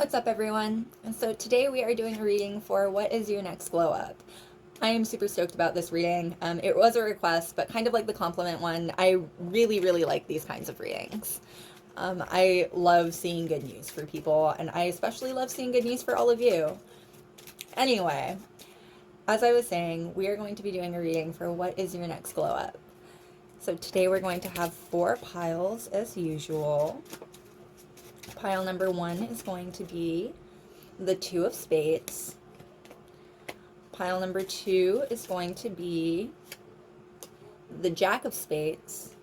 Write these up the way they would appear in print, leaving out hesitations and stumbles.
What's up, everyone? So today we are doing a reading for What is Your Next Glow Up? I am super stoked about this reading. It was a request, but kind of like the compliment one, I really, really like these kinds of readings. I love seeing good news for people, and I especially love seeing good news for all of you. Anyway, as I was saying, we are going to be doing a reading for What is Your Next Glow Up? So today we're going to have 4 piles as usual. Pile number 1 is going to be the 2 of Spades. Pile number 2 is going to be the Jack of Spades.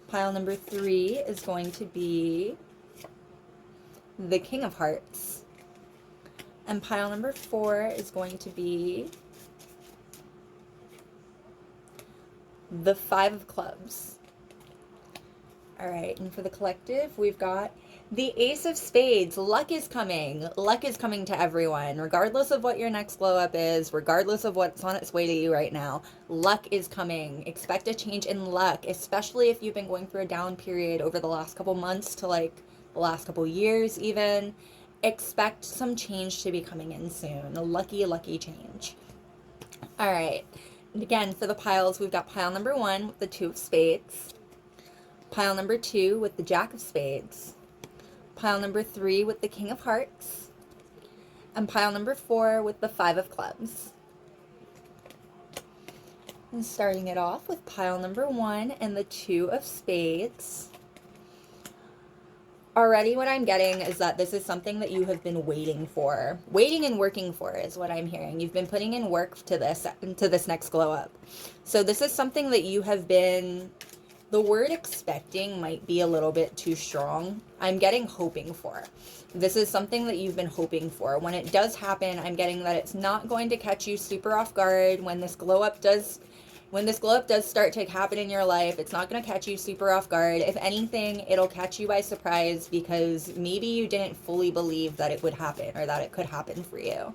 Pile number 3 is going to be the King of Hearts. And pile number 4 is going to be the 5 of Clubs. All right, and for the collective, we've got the Ace of Spades. Luck is coming. Luck is coming to everyone, regardless of what your next glow up is, regardless of what's on its way to you right now. Luck is coming. Expect a change in luck, especially if you've been going through a down period over the last couple months to like the last couple years even. Expect some change to be coming in soon. A lucky, lucky change. All right. And again, for the piles, we've got pile number 1 with the 2 of Spades. Pile number 2 with the Jack of Spades. Pile number 3 with the King of Hearts. And pile number 4 with the 5 of Clubs. And starting it off with pile number 1 and the 2 of Spades. Already what I'm getting is that this is something that you have been waiting for. Waiting and working for is what I'm hearing. You've been putting in work to this next glow up. So this is something that you have been... The word expecting might be a little bit too strong. I'm getting hoping for. This is something that you've been hoping for. When it does happen, I'm getting that it's not going to catch you super off guard. When this glow up does start to happen in your life, it's not going to catch you super off guard. If anything, it'll catch you by surprise because maybe you didn't fully believe that it would happen or that it could happen for you.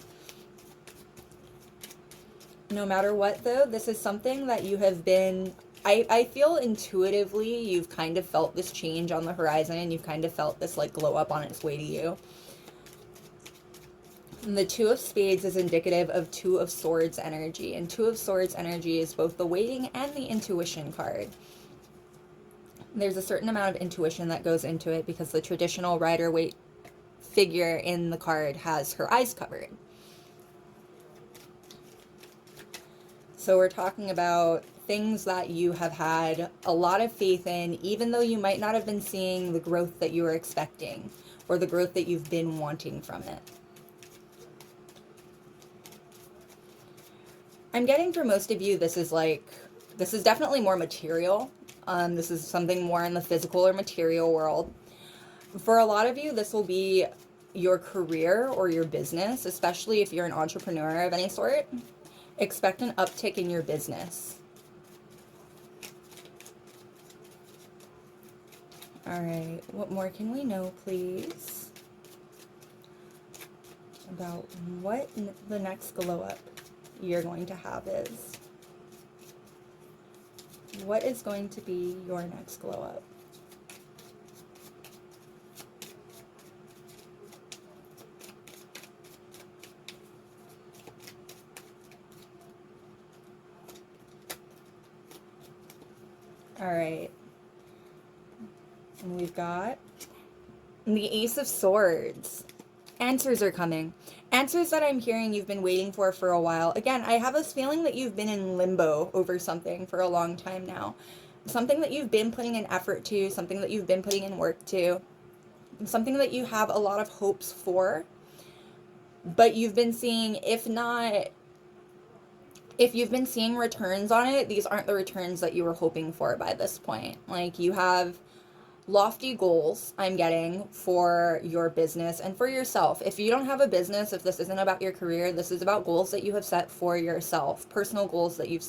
No matter what, though, this is something that you have been... I feel intuitively you've kind of felt this change on the horizon, and you've kind of felt this like glow up on its way to you. And the 2 of Spades is indicative of 2 of Swords energy, and 2 of Swords energy is both the waiting and the intuition card. There's a certain amount of intuition that goes into it because the traditional Rider-Waite figure in the card has her eyes covered. So we're talking about things that you have had a lot of faith in, even though you might not have been seeing the growth that you were expecting or the growth that you've been wanting from it. I'm getting for most of you, this is definitely more material. This is something more in the physical or material world. For a lot of you, this will be your career or your business, especially if you're an entrepreneur of any sort. Expect an uptick in your business. All right, what more can we know, please, about what the next glow up you're going to have is? What is going to be your next glow up? All right. And we've got the Ace of Swords. Answers are coming. Answers that I'm hearing you've been waiting for a while. Again, I have this feeling that you've been in limbo over something for a long time now. Something that you've been putting in effort to, something that you've been putting in work to, something that you have a lot of hopes for, but you've been seeing, if you've been seeing returns on it, these aren't the returns that you were hoping for by this point. Like, you have lofty goals, I'm getting, for your business and for yourself. If you don't have a business, if this isn't about your career, this is about goals that you have set for yourself, personal goals that you've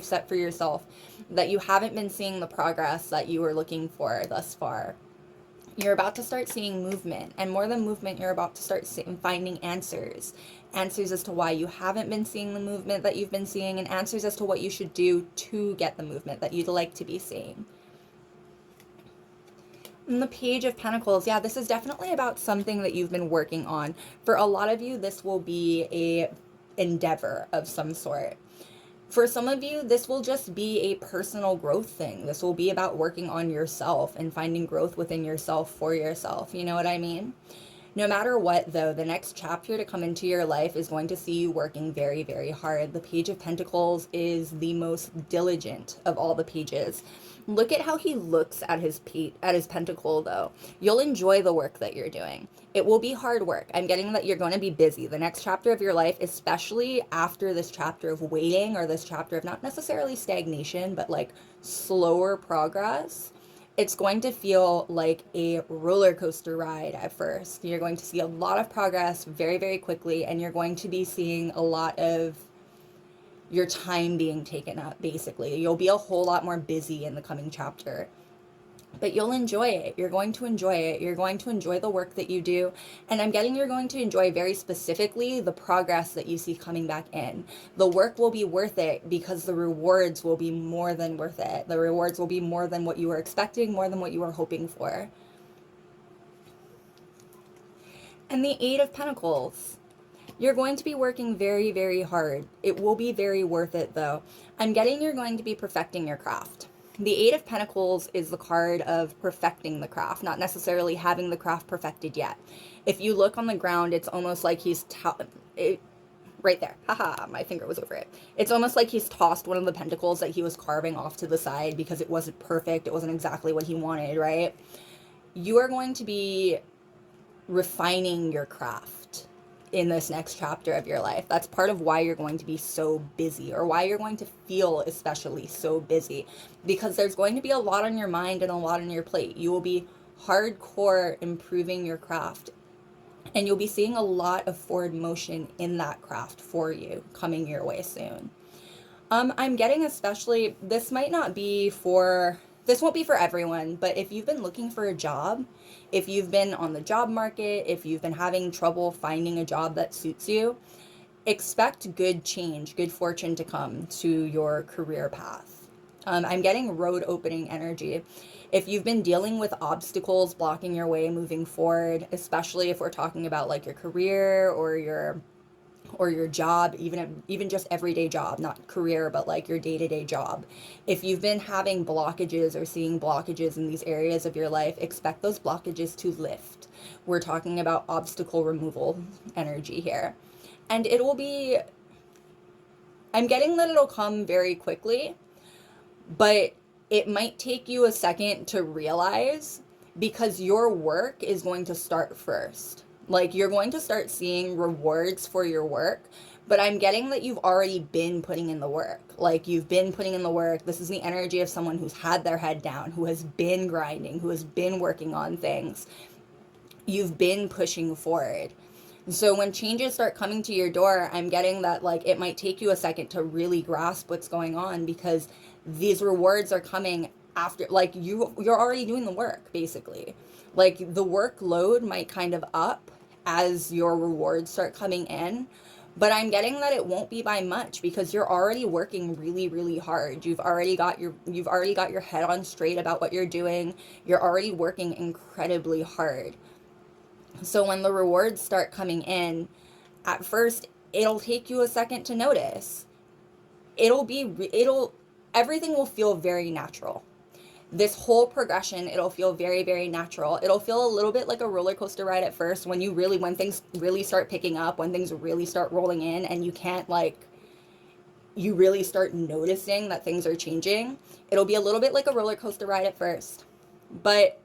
set for yourself, that you haven't been seeing the progress that you were looking for thus far. You're about to start seeing movement, and more than movement, you're about to start finding answers. Answers as to why you haven't been seeing the movement that you've been seeing, and answers as to what you should do to get the movement that you'd like to be seeing. And the Page of Pentacles, yeah, this is definitely about something that you've been working on. For a lot of you, this will be a endeavor of some sort. For some of you, this will just be a personal growth thing. This will be about working on yourself and finding growth within yourself for yourself. You know what I mean? No matter what, though, the next chapter to come into your life is going to see you working very, very hard. The Page of Pentacles is the most diligent of all the pages. Look at how he looks at his pentacle, though. You'll enjoy the work that you're doing. It will be hard work. I'm getting that you're going to be busy. The next chapter of your life, especially after this chapter of waiting, or this chapter of not necessarily stagnation, but like slower progress, it's going to feel like a roller coaster ride at first. You're going to see a lot of progress very, very quickly, and you're going to be seeing a lot of your time being taken up, basically. You'll be a whole lot more busy in the coming chapter. But you'll enjoy it. You're going to enjoy it. You're going to enjoy the work that you do. And I'm getting you're going to enjoy very specifically the progress that you see coming back in. The work will be worth it because the rewards will be more than worth it. The rewards will be more than what you were expecting, more than what you were hoping for. And the Eight of Pentacles. You're going to be working very, very hard. It will be very worth it, though. I'm getting you're going to be perfecting your craft. The Eight of Pentacles is the card of perfecting the craft, not necessarily having the craft perfected yet. If you look on the ground, it's almost like he's right there. Haha, my finger was over it. It's almost like he's tossed one of the pentacles that he was carving off to the side because it wasn't perfect. It wasn't exactly what he wanted, right? You are going to be refining your craft in this next chapter of your life. That's part of why you're going to be so busy, or why you're going to feel especially so busy, because there's going to be a lot on your mind and a lot on your plate. You will be hardcore improving your craft, and you'll be seeing a lot of forward motion in that craft for you coming your way soon. I'm getting especially, this won't be for everyone, but if you've been looking for a job, if you've been on the job market, if you've been having trouble finding a job that suits you, expect good change, good fortune to come to your career path. I'm getting road opening energy. If you've been dealing with obstacles blocking your way moving forward, especially if we're talking about like your career or your job, even just everyday job, not career, but like your day-to-day job. If you've been having blockages or seeing blockages in these areas of your life, expect those blockages to lift. We're talking about obstacle removal energy here. And I'm getting that it'll come very quickly, but it might take you a second to realize, because your work is going to start first. Like, you're going to start seeing rewards for your work, but I'm getting that you've already been putting in the work. Like, you've been putting in the work. This is the energy of someone who's had their head down, who has been grinding, who has been working on things. You've been pushing forward. So when changes start coming to your door, I'm getting that, like, it might take you a second to really grasp what's going on, because these rewards are coming after, like, you're already doing the work, basically. Like, the workload might kind of up as your rewards start coming in, but I'm getting that it won't be by much, because you're already working really, really hard. You've already got your head on straight about what you're doing. You're already working incredibly hard. So when the rewards start coming in, at first it'll take you a second to notice. Everything will feel very natural. This whole progression, it'll feel very, very natural. It'll feel a little bit like a roller coaster ride at first, when things really start picking up, when things really start rolling in, and you really start noticing that things are changing. It'll be a little bit like a roller coaster ride at first, but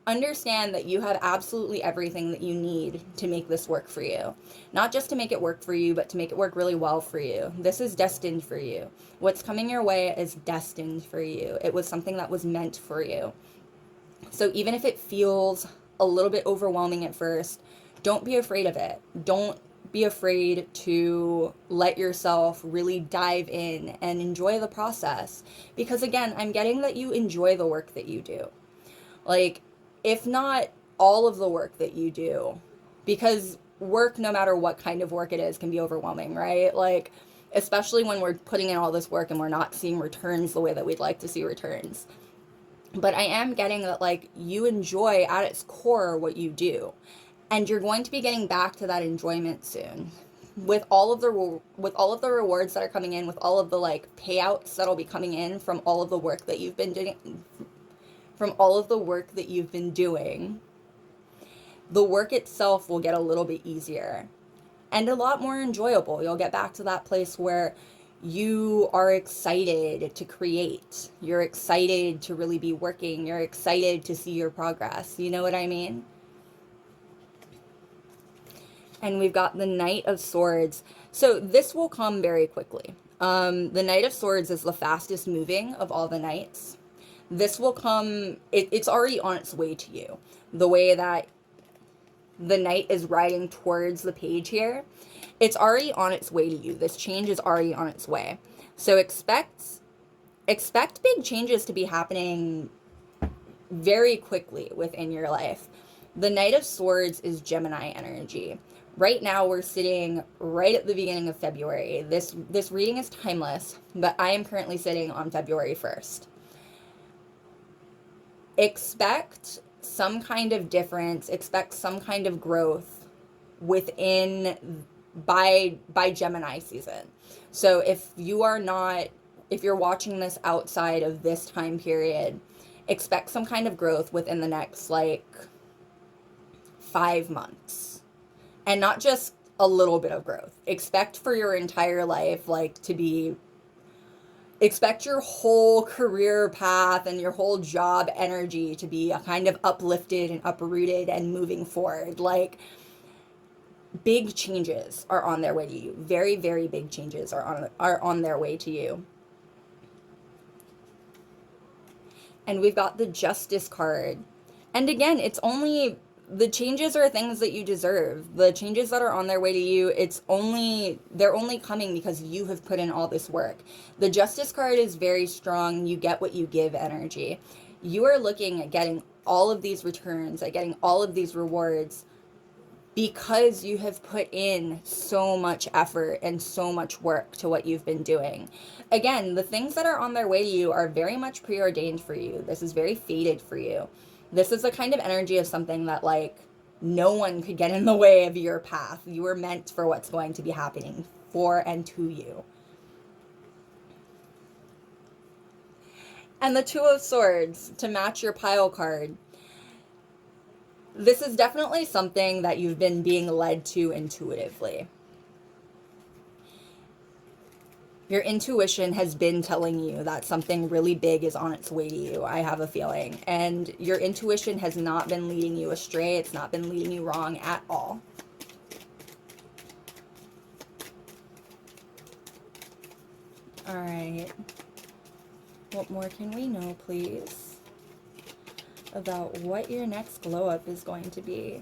understand that you have absolutely everything that you need to make this work for you. Not just to make it work for you, but to make it work really well for you. This is destined for you. What's coming your way is destined for you. It was something that was meant for you. So even if it feels a little bit overwhelming at first, don't be afraid of it. Don't be afraid to let yourself really dive in and enjoy the process. Because again, I'm getting that you enjoy the work that you do. Like, if not all of the work that you do, because work, no matter what kind of work it is, can be overwhelming, right? Like, especially when we're putting in all this work and we're not seeing returns the way that we'd like to see returns. But I am getting that, like, you enjoy at its core what you do. And you're going to be getting back to that enjoyment soon. With all of the rewards that are coming in, with all of the like payouts that'll be coming in from all of the work that you've been doing, the work itself will get a little bit easier and a lot more enjoyable. You'll get back to that place where you are excited to create. You're excited to really be working. You're excited to see your progress. You know what I mean? And we've got the Knight of Swords. So this will come very quickly. The Knight of Swords is the fastest moving of all the knights. This will come, it's already on its way to you. The way that the knight is riding towards the page here, it's already on its way to you. This change is already on its way. So expect big changes to be happening very quickly within your life. The Knight of Swords is Gemini energy. Right now we're sitting right at the beginning of February. This reading is timeless, but I am currently sitting on February 1st. Expect some kind of difference, expect some kind of growth by Gemini season. So if you're watching this outside of this time period, expect some kind of growth within the next like 5 months. And not just a little bit of growth. Expect for your entire life, expect your whole career path and your whole job energy to be a kind of uplifted and uprooted and moving forward. Like, big changes are on their way to you. Very, very big changes are on their way to you. And we've got the Justice card. And again, the changes are things that you deserve. The changes that are on their way to you, they're only coming because you have put in all this work. The Justice card is very strong. You get what you give energy. You are looking at getting all of these returns, at getting all of these rewards because you have put in so much effort and so much work to what you've been doing. Again, the things that are on their way to you are very much preordained for you. This is very fated for you. This is the kind of energy of something that, like, no one could get in the way of your path. You were meant for what's going to be happening for and to you. And the Two of Swords, to match your pile card. This is definitely something that you've been being led to intuitively. Your intuition has been telling you that something really big is on its way to you, I have a feeling. And your intuition has not been leading you astray. It's not been leading you wrong at all. All right. What more can we know, please, about what your next glow up is going to be?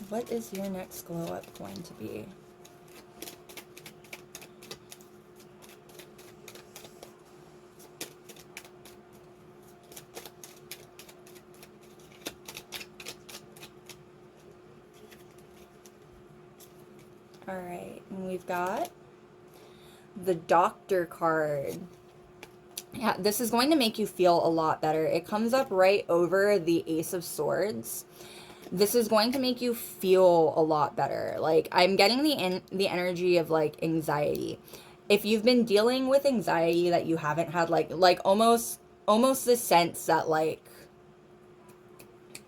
What is your next glow up going to be? All right, and we've got the Doctor card. Yeah, this is going to make you feel a lot better. It comes up right over the Ace of Swords. This is going to make you feel a lot better. Like, I'm getting the energy of, like, anxiety. If you've been dealing with anxiety that you haven't had, like almost the sense that, like,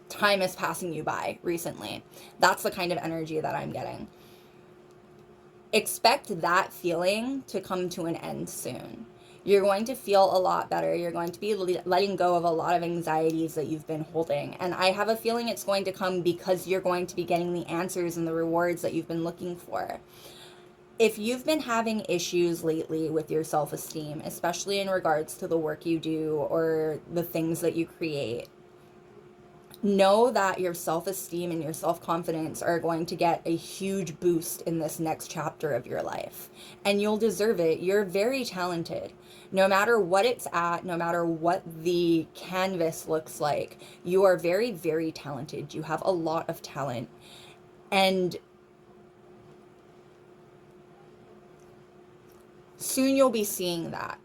time is passing you by recently. That's the kind of energy that I'm getting. Expect that feeling to come to an end soon. You're going to feel a lot better. You're going to be letting go of a lot of anxieties that you've been holding. And I have a feeling it's going to come because you're going to be getting the answers and the rewards that you've been looking for. If you've been having issues lately with your self-esteem, especially in regards to the work you do or the things that you create, know that your self-esteem and your self-confidence are going to get a huge boost in this next chapter of your life. And you'll deserve it. You're very talented. No matter what it's at, no matter what the canvas looks like, you are very, very talented. You have a lot of talent. And soon you'll be seeing that.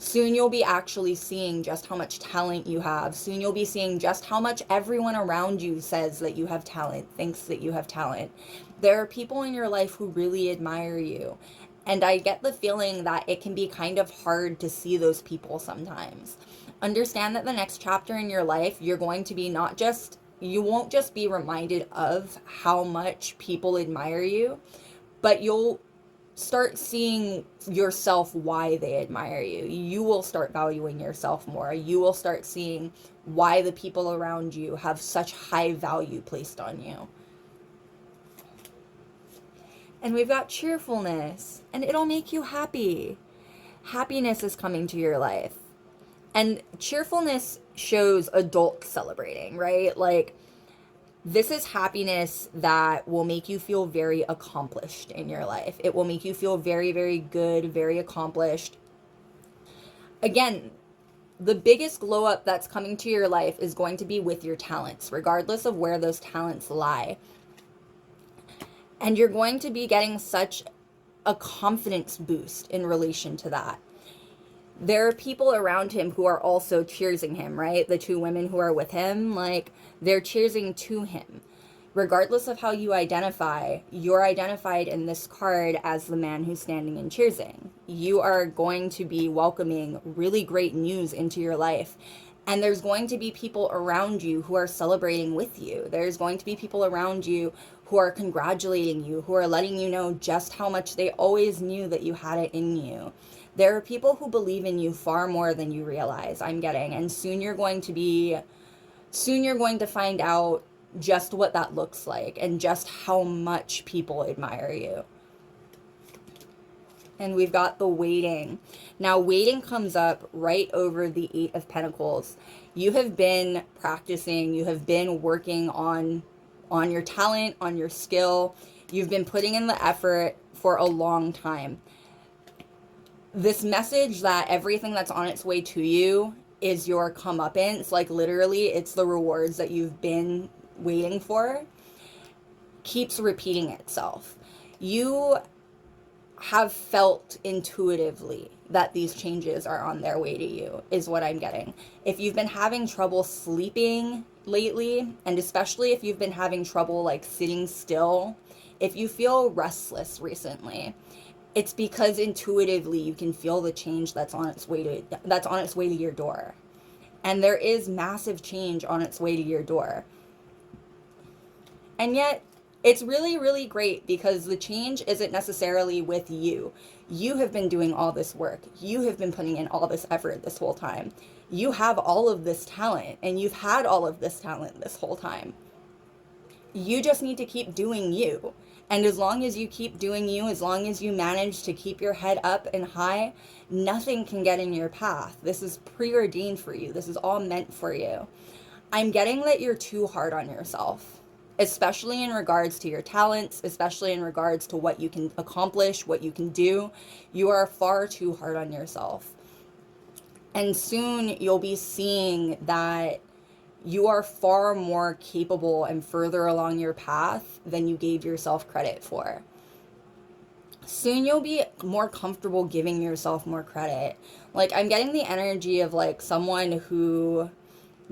Soon you'll be actually seeing just how much talent you have. Soon you'll be seeing just how much everyone around you says that you have talent, thinks that you have talent. There are people in your life who really admire you. And I get the feeling that it can be kind of hard to see those people sometimes. Understand that the next chapter in your life, you're going to be not just, you won't just be reminded of how much people admire you, but you'll start seeing yourself why they admire you. You will start valuing yourself more. You will start seeing why the people around you have such high value placed on you. And we've got cheerfulness, and it'll make you happy. Happiness is coming to your life. And cheerfulness shows adults celebrating, right? Like, this is happiness that will make you feel very accomplished in your life. It will make you feel very, very good, very accomplished. Again, the biggest glow up that's coming to your life is going to be with your talents, regardless of where those talents lie. And you're going to be getting such a confidence boost in relation to that. There are people around him who are also cheersing him, right? The two women who are with him, like, they're cheersing to him. Regardless of how you identify, you're identified in this card as the man who's standing and cheersing. You are going to be welcoming really great news into your life. And there's going to be people around you who are celebrating with you. There's going to be people around you who are congratulating you, who are letting you know just how much they always knew that you had it in you. There are people who believe in you far more than you realize, I'm getting. And soon you're going to find out just what that looks like and just how much people admire you. And we've got the waiting. Now, waiting comes up right over the 8 of Pentacles. You have been practicing, you have been working on your talent, on your skill. You've been putting in the effort for a long time. This message that everything that's on its way to you is your comeuppance, like literally it's the rewards that you've been waiting for, keeps repeating itself. You have felt intuitively that these changes are on their way to you, is what I'm getting. If you've been having trouble sleeping lately, and especially if you've been having trouble like sitting still, if you feel restless recently, it's because intuitively you can feel the change that's on its way to your door. And there is massive change on its way to your door. And yet, it's really, really great because the change isn't necessarily with you. You have been doing all this work. You have been putting in all this effort this whole time. You have all of this talent, and you've had all of this talent this whole time. You just need to keep doing you. And as long as you keep doing you, as long as you manage to keep your head up and high, nothing can get in your path. This is preordained for you. This is all meant for you. I'm getting that you're too hard on yourself, especially in regards to your talents, especially in regards to what you can accomplish, what you can do. You are far too hard on yourself. And soon you'll be seeing that you are far more capable and further along your path than you gave yourself credit for. Soon you'll be more comfortable giving yourself more credit. Like, I'm getting the energy of like someone who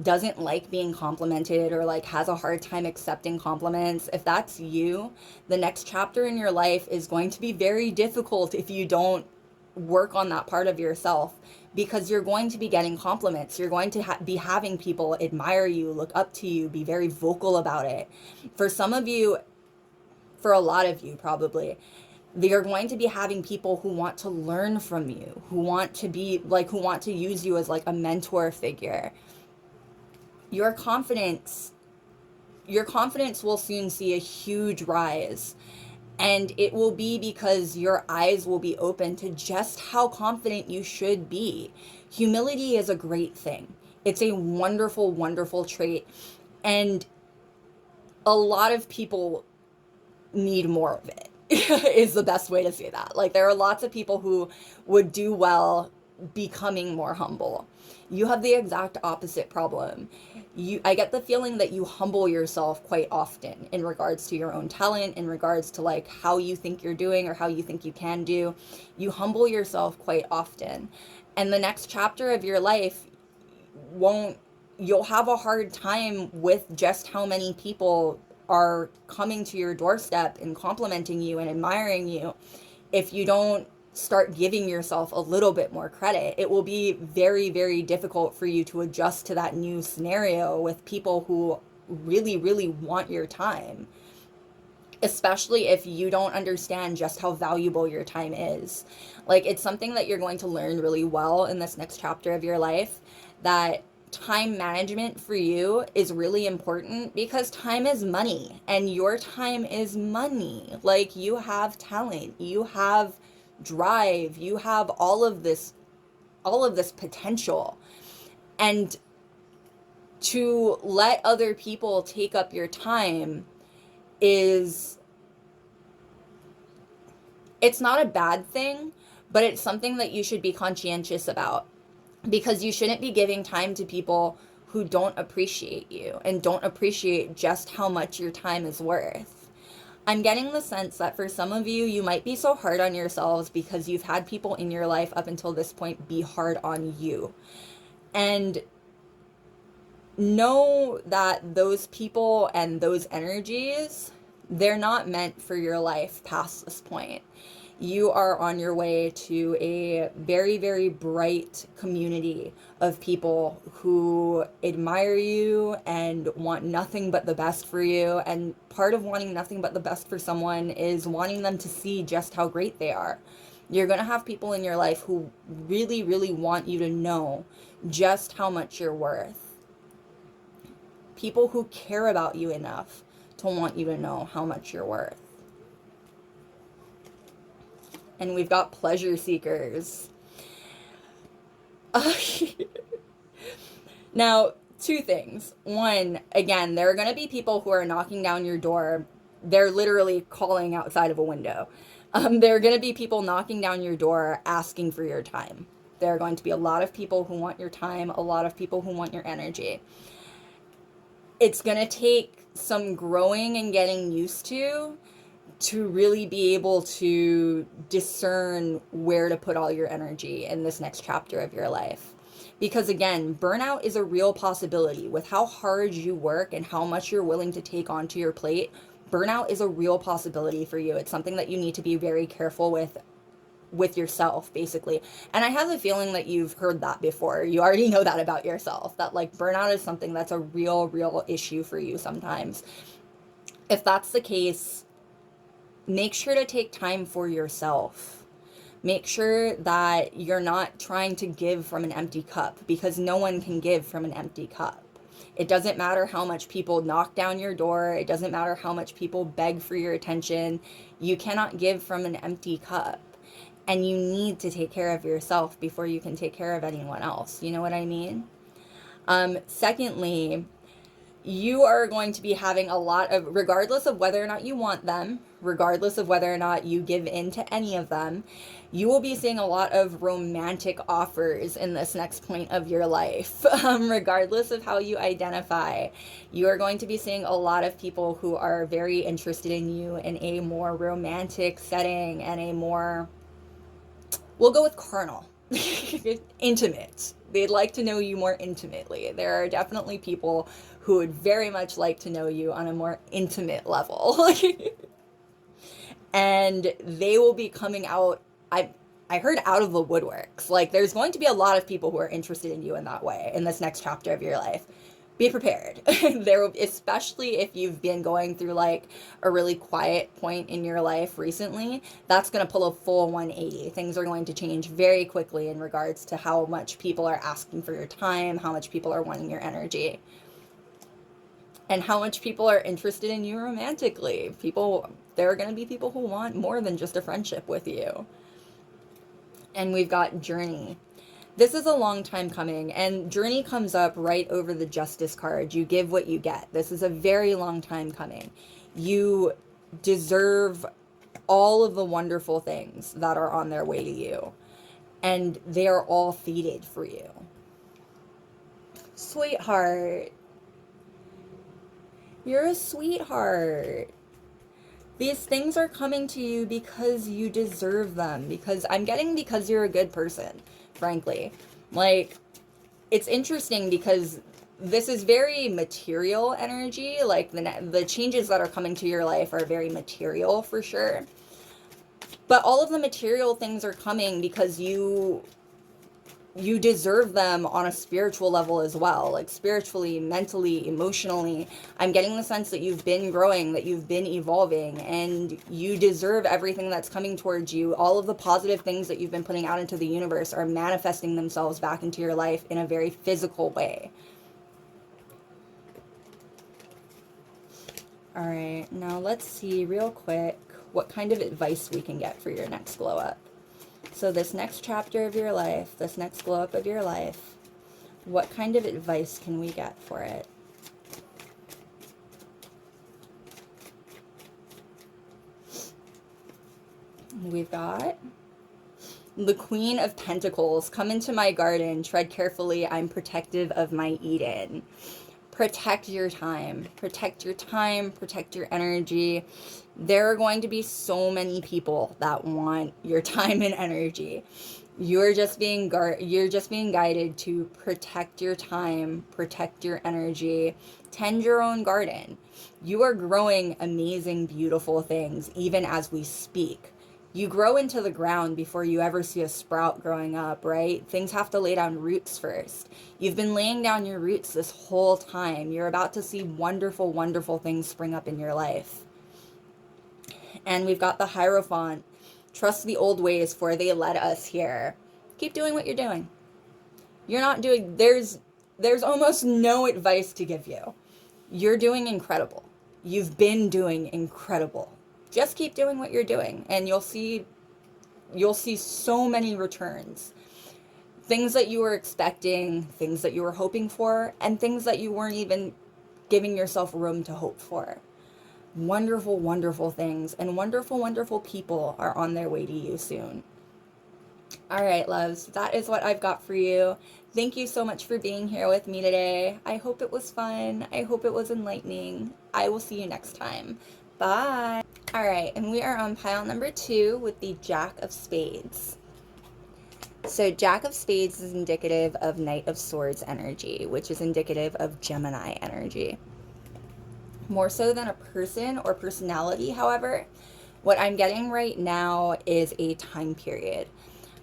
doesn't like being complimented or like has a hard time accepting compliments. If that's you, the next chapter in your life is going to be very difficult if you don't work on that part of yourself, because you're going to be getting compliments. You're going to be having people admire you, look up to you, be very vocal about it. For some of you, for a lot of you probably, you're going to be having people who want to learn from you, who want to use you as like a mentor figure. Your confidence will soon see a huge rise. And it will be because your eyes will be open to just how confident you should be. Humility is a great thing. It's a wonderful, wonderful trait. And a lot of people need more of it, is the best way to say that. Like, there are lots of people who would do well becoming more humble. You have the exact opposite problem. I get the feeling that you humble yourself quite often in regards to your own talent, in regards to like how you think you're doing or how you think you can do. You humble yourself quite often. And the next chapter of your life won't, you'll have a hard time with just how many people are coming to your doorstep and complimenting you and admiring you if you don't start giving yourself a little bit more credit. It will be very, very difficult for you to adjust to that new scenario with people who really, really want your time, especially if you don't understand just how valuable your time is. Like, it's something that you're going to learn really well in this next chapter of your life, that time management for you is really important, because time is money, and your time is money. Like, you have talent, you have drive, you have all of this potential. And to let other people take up your time is, it's not a bad thing, but it's something that you should be conscientious about, because you shouldn't be giving time to people who don't appreciate you and don't appreciate just how much your time is worth. I'm getting the sense that for some of you, you might be so hard on yourselves because you've had people in your life up until this point be hard on you. And know that those people and those energies, they're not meant for your life past this point. You are on your way to a very, very bright community of people who admire you and want nothing but the best for you. And part of wanting nothing but the best for someone is wanting them to see just how great they are. You're going to have people in your life who really, really want you to know just how much you're worth. People who care about you enough to want you to know how much you're worth. And we've got pleasure seekers. Now, two things. One, again, there are going to be people who are knocking down your door. They're literally calling outside of a window. There are going to be people knocking down your door asking for your time. There are going to be a lot of people who want your time, a lot of people who want your energy. It's going to take some growing and getting used to really be able to discern where to put all your energy in this next chapter of your life. Because again, burnout is a real possibility. With how hard you work and how much you're willing to take onto your plate, burnout is a real possibility for you. It's something that you need to be very careful with yourself, basically. And I have a feeling that you've heard that before. You already know that about yourself, that like burnout is something that's a real issue for you sometimes. If that's the case, make sure to take time for yourself. Make sure that you're not trying to give from an empty cup, because no one can give from an empty cup. It doesn't matter how much people knock down your door. It doesn't matter how much people beg for your attention. You cannot give from an empty cup. And you need to take care of yourself before you can take care of anyone else. You know what I mean? Secondly, you are going to be having a lot of, regardless of whether or not you want them, regardless of whether or not you give in to any of them, you will be seeing a lot of romantic offers in this next point of your life. Regardless of how you identify, you are going to be seeing a lot of people who are very interested in you in a more romantic setting and a more, we'll go with carnal, intimate. They'd like to know you more intimately. There are definitely people who would very much like to know you on a more intimate level. And they will be coming out, I heard, out of the woodworks. Like, there's going to be a lot of people who are interested in you in that way in this next chapter of your life. Be prepared. There will, especially if you've been going through like a really quiet point in your life recently, that's going to pull a full 180. Things are going to change very quickly in regards to how much people are asking for your time, how much people are wanting your energy, and how much people are interested in you romantically. There are going to be people who want more than just a friendship with you. And we've got journey. This is a long time coming, and journey comes up right over the justice card. You give what you get. This is a very long time coming. You deserve all of the wonderful things that are on their way to you, and they are all fated for you. Sweetheart. You're a sweetheart. These things are coming to you because you deserve them. Because you're a good person. frankly. Like, it's interesting because this is very material energy. Like, the changes that are coming to your life are very material for sure. But all of the material things are coming because you deserve them on a spiritual level as well, like spiritually, mentally, emotionally. I'm getting the sense that you've been growing, that you've been evolving, and you deserve everything that's coming towards you. All of the positive things that you've been putting out into the universe are manifesting themselves back into your life in a very physical way. All right, now let's see real quick what kind of advice we can get for your next glow up. So this next chapter of your life, this next glow up of your life, what kind of advice can we get for it? We've got the Queen of Pentacles. Come into my garden, tread carefully, I'm protective of my Eden. Protect your time. Protect your time, protect your energy. There are going to be so many people that want your time and energy. You're just being guided to protect your time, protect your energy, tend your own garden. You are growing amazing, beautiful things even as we speak. You grow into the ground before you ever see a sprout growing up, right? Things have to lay down roots first. You've been laying down your roots this whole time. You're about to see wonderful, wonderful things spring up in your life. And we've got the Hierophant. Trust the old ways, for they led us here. Keep doing what you're doing. You're not doing, there's almost no advice to give you. You're doing incredible. You've been doing incredible. Just keep doing what you're doing, and you'll see so many returns. Things that you were expecting, things that you were hoping for, and things that you weren't even giving yourself room to hope for. Wonderful, wonderful things, and wonderful, wonderful people are on their way to you soon. All right, loves, that is what I've got for you. Thank you so much for being here with me today. I hope it was fun. I hope it was enlightening. I will see you next time. Bye. All right, and we are on pile number 2 with the Jack of Spades. So Jack of Spades is indicative of Knight of Swords energy, which is indicative of Gemini energy. More so than a person or personality, however, what I'm getting right now is a time period.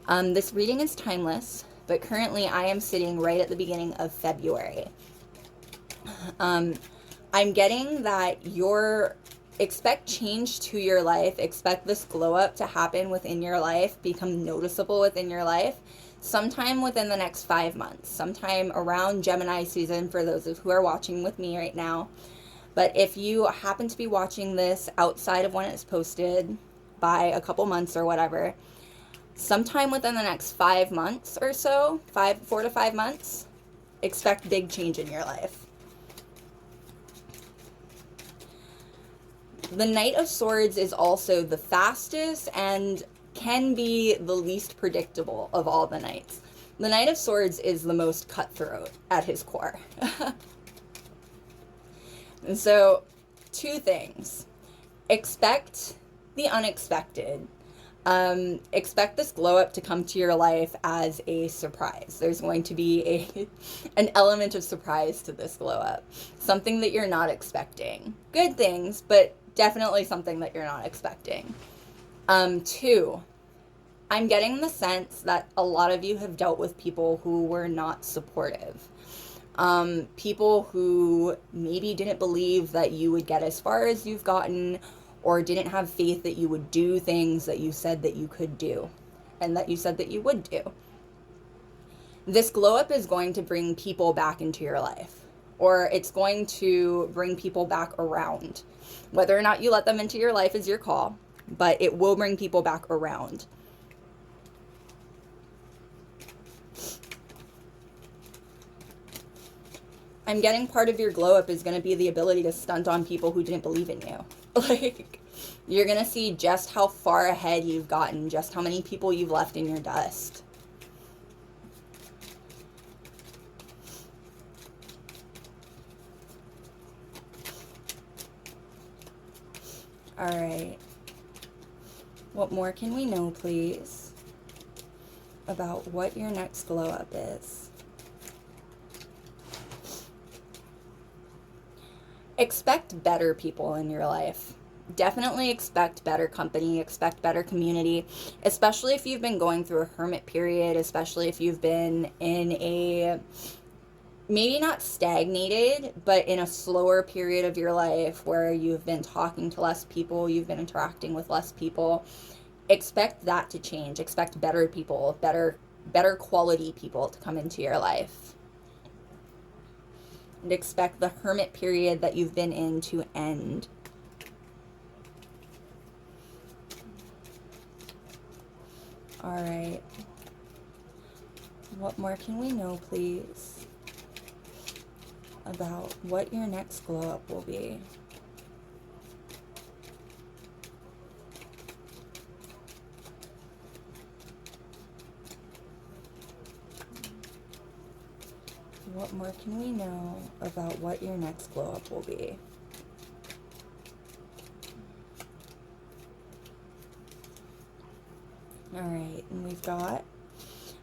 This reading is timeless, but currently I am sitting right at the beginning of February. I'm getting that expect change to your life, expect this glow up to happen within your life, become noticeable within your life, sometime within the next 5 months, sometime around Gemini season for those of who are watching with me right now. But if you happen to be watching this outside of when it's posted by a couple months or whatever, sometime within the next 5 months or so, 4 to 5 months, expect big change in your life. The Knight of Swords is also the fastest and can be the least predictable of all the knights. The Knight of Swords is the most cutthroat at his core. And so, 2 things. Expect the unexpected. Expect this glow up to come to your life as a surprise. There's going to be an element of surprise to this glow up. Something that you're not expecting. Good things, but definitely something that you're not expecting. 2, I'm getting the sense that a lot of you have dealt with people who were not supportive. People who maybe didn't believe that you would get as far as you've gotten, or didn't have faith that you would do things that you said that you could do and that you said that you would do. This glow up is going to bring people back into your life, or it's going to bring people back around. Whether or not you let them into your life is your call, but it will bring people back around. I'm getting part of your glow up is going to be the ability to stunt on people who didn't believe in you. Like, you're going to see just how far ahead you've gotten, just how many people you've left in your dust. All right. What more can we know, please? about what your next glow up is. Expect better people in your life. Definitely expect better company, expect better community, especially if you've been going through a hermit period, especially if you've been in a, maybe not stagnated, but in a slower period of your life where you've been talking to less people, you've been interacting with less people. Expect that to change. Expect better people, better quality people to come into your life. And expect the hermit period that you've been in to end. All right. What more can we know, please, about what your next glow up will be? What more can we know about what your next glow up will be? All right, and we've got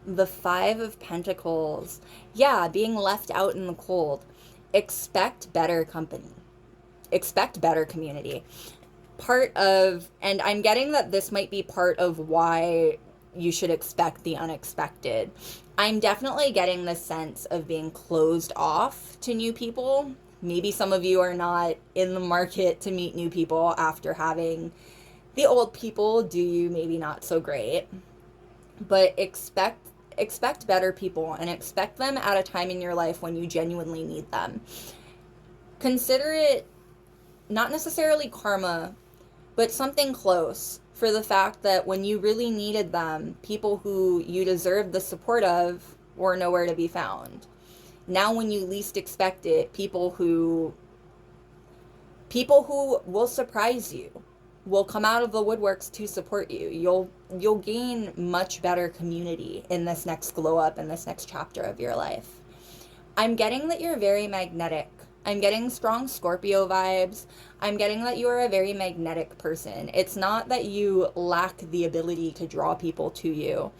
the Five of Pentacles. Yeah, being left out in the cold. Expect better company. Expect better community. Part of, and I'm getting that this might be part of why you should expect the unexpected. I'm definitely getting the sense of being closed off to new people. Maybe some of you are not in the market to meet new people after having the old people do you maybe not so great. But expect better people, and expect them at a time in your life when you genuinely need them. Consider it not necessarily karma, but something close, for the fact that when you really needed them, people who you deserved the support of were nowhere to be found. Now when you least expect it, people who will surprise you, will come out of the woodworks to support you. You'll gain much better community in this next glow up, in this next chapter of your life. I'm getting that you're very magnetic. I'm getting strong Scorpio vibes. I'm getting that you are a very magnetic person. It's not that you lack the ability to draw people to you,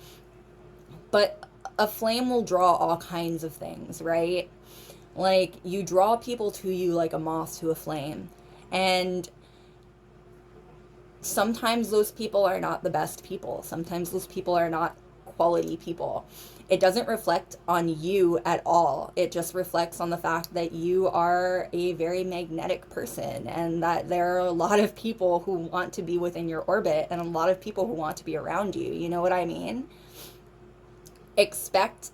but a flame will draw all kinds of things, right? Like, you draw people to you like a moth to a flame. And sometimes those people are not the best people. Sometimes those people are not quality people. It doesn't reflect on you at all. It just reflects on the fact that you are a very magnetic person, and that there are a lot of people who want to be within your orbit, and a lot of people who want to be around you. You know what I mean? Expect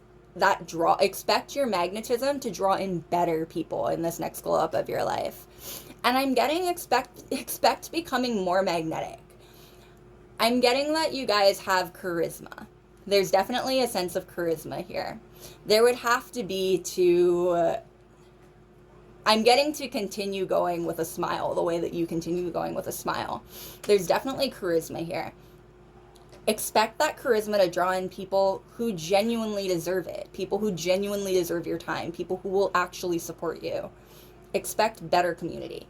your magnetism to draw in better people in this next glow up of your life. And I'm getting expect becoming more magnetic. I'm getting that you guys have charisma. There's definitely a sense of charisma here. There would have to be I'm getting to continue going with a smile the way that you continue going with a smile. There's definitely charisma here. Expect that charisma to draw in people who genuinely deserve it. People who genuinely deserve your time. People who will actually support you. Expect better community.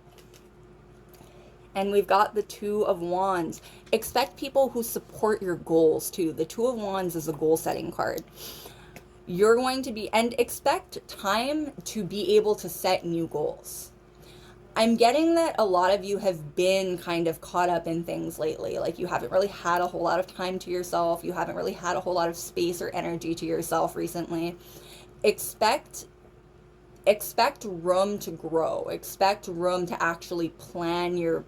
And we've got the Two of Wands. Expect people who support your goals too. The Two of Wands is a goal setting card. You're going to be, and expect time to be able to set new goals. I'm getting that a lot of you have been kind of caught up in things lately. Like, you haven't really had a whole lot of time to yourself. You haven't really had a whole lot of space or energy to yourself recently. Expect room to grow. Expect room to actually plan your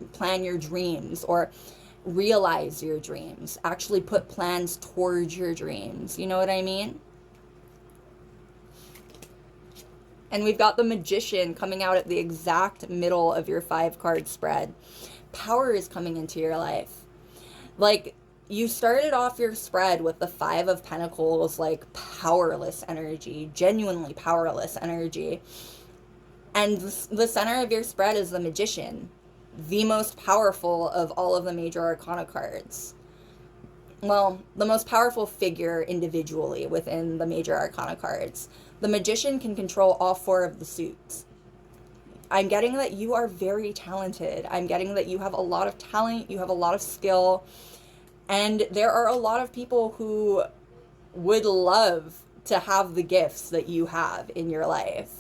dreams, or realize your dreams. Actually put plans towards your dreams. You know what I mean? And we've got the Magician coming out at the exact middle of your 5-card spread. Power is coming into your life. Like, you started off your spread with the 5 of Pentacles, like powerless energy, genuinely powerless energy. And the center of your spread is the Magician, the most powerful of all of the major arcana cards. Well, the most powerful figure individually within the major arcana cards. The Magician can control all 4 of the suits. I'm getting that you are very talented. I'm getting that you have a lot of talent, you have a lot of skill, and there are a lot of people who would love to have the gifts that you have in your life.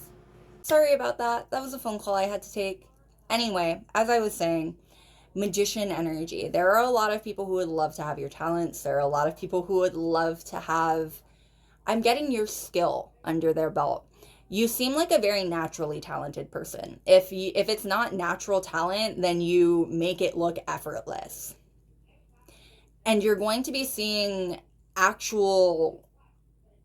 Sorry about that. That was a phone call I had to take. Anyway, as I was saying, magician energy. There are a lot of people who would love to have your talents. There are a lot of people who would love to have, I'm getting your skill under their belt. You seem like a very naturally talented person. If it's not natural talent, then you make it look effortless. And you're going to be seeing actual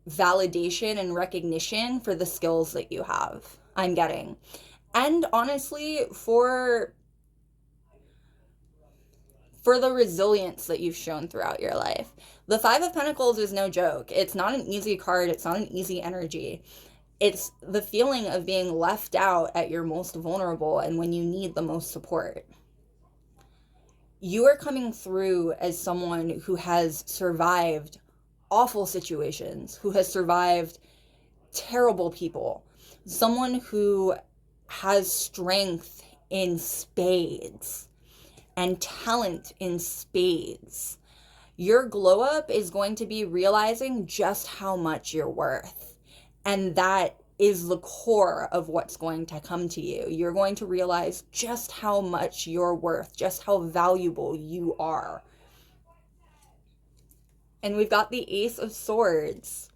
validation and recognition for the skills that you have. I'm getting. And honestly, for the resilience that you've shown throughout your life. The Five of Pentacles is no joke. It's not an easy card. It's not an easy energy. It's the feeling of being left out at your most vulnerable and when you need the most support. You are coming through as someone who has survived awful situations, who has survived terrible people, someone who has strength in spades and talent in spades. Your glow up is going to be realizing just how much you're worth. And that is the core of what's going to come to you. You're going to realize just how much you're worth, just how valuable you are. And we've got the Ace of Swords.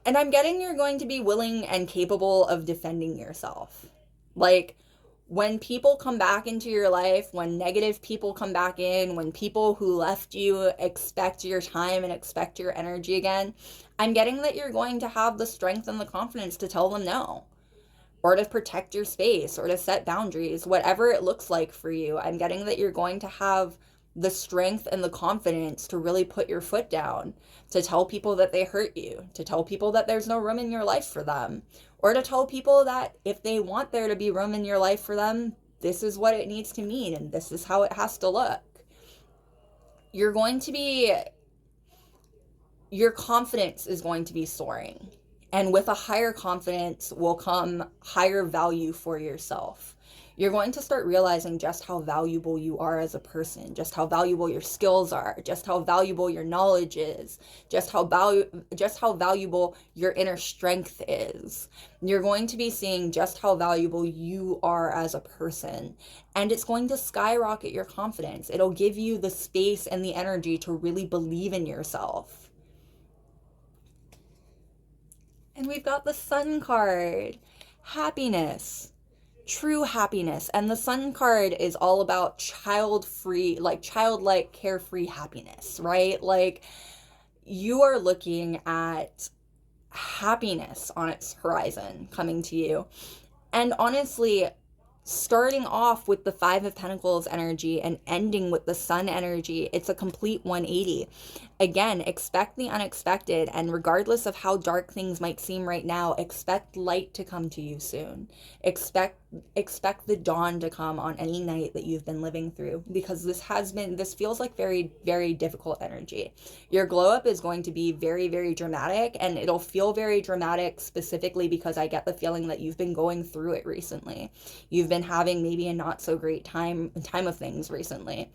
And I'm getting you're going to be willing and capable of defending yourself. Like, when people come back into your life, when negative people come back in, when people who left you expect your time and expect your energy again, I'm getting that you're going to have the strength and the confidence to tell them no, or to protect your space, or to set boundaries, whatever it looks like for you. I'm getting that you're going to have the strength and the confidence to really put your foot down, to tell people that they hurt you, to tell people that there's no room in your life for them, or to tell people that if they want there to be room in your life for them, this is what it needs to mean and this is how it has to look. Your confidence is going to be soaring. And with a higher confidence will come higher value for yourself. You're going to start realizing just how valuable you are as a person, just how valuable your skills are, just how valuable your knowledge is, just how valuable your inner strength is. You're going to be seeing just how valuable you are as a person. And it's going to skyrocket your confidence. It'll give you the space and the energy to really believe in yourself. And we've got the Sun card. Happiness. True happiness. And the Sun card is all about childlike, carefree happiness, right? Like, you are looking at happiness on its horizon coming to you. And honestly, starting off with the Five of Pentacles energy and ending with the Sun energy, it's a complete 180. Again, expect the unexpected, and regardless of how dark things might seem right now, expect light to come to you soon. Expect the dawn to come on any night that you've been living through, because this feels like very, very difficult energy. Your glow up is going to be very, very dramatic, and it'll feel very dramatic specifically because I get the feeling that you've been going through it recently. You've been having maybe a not so great time of things recently.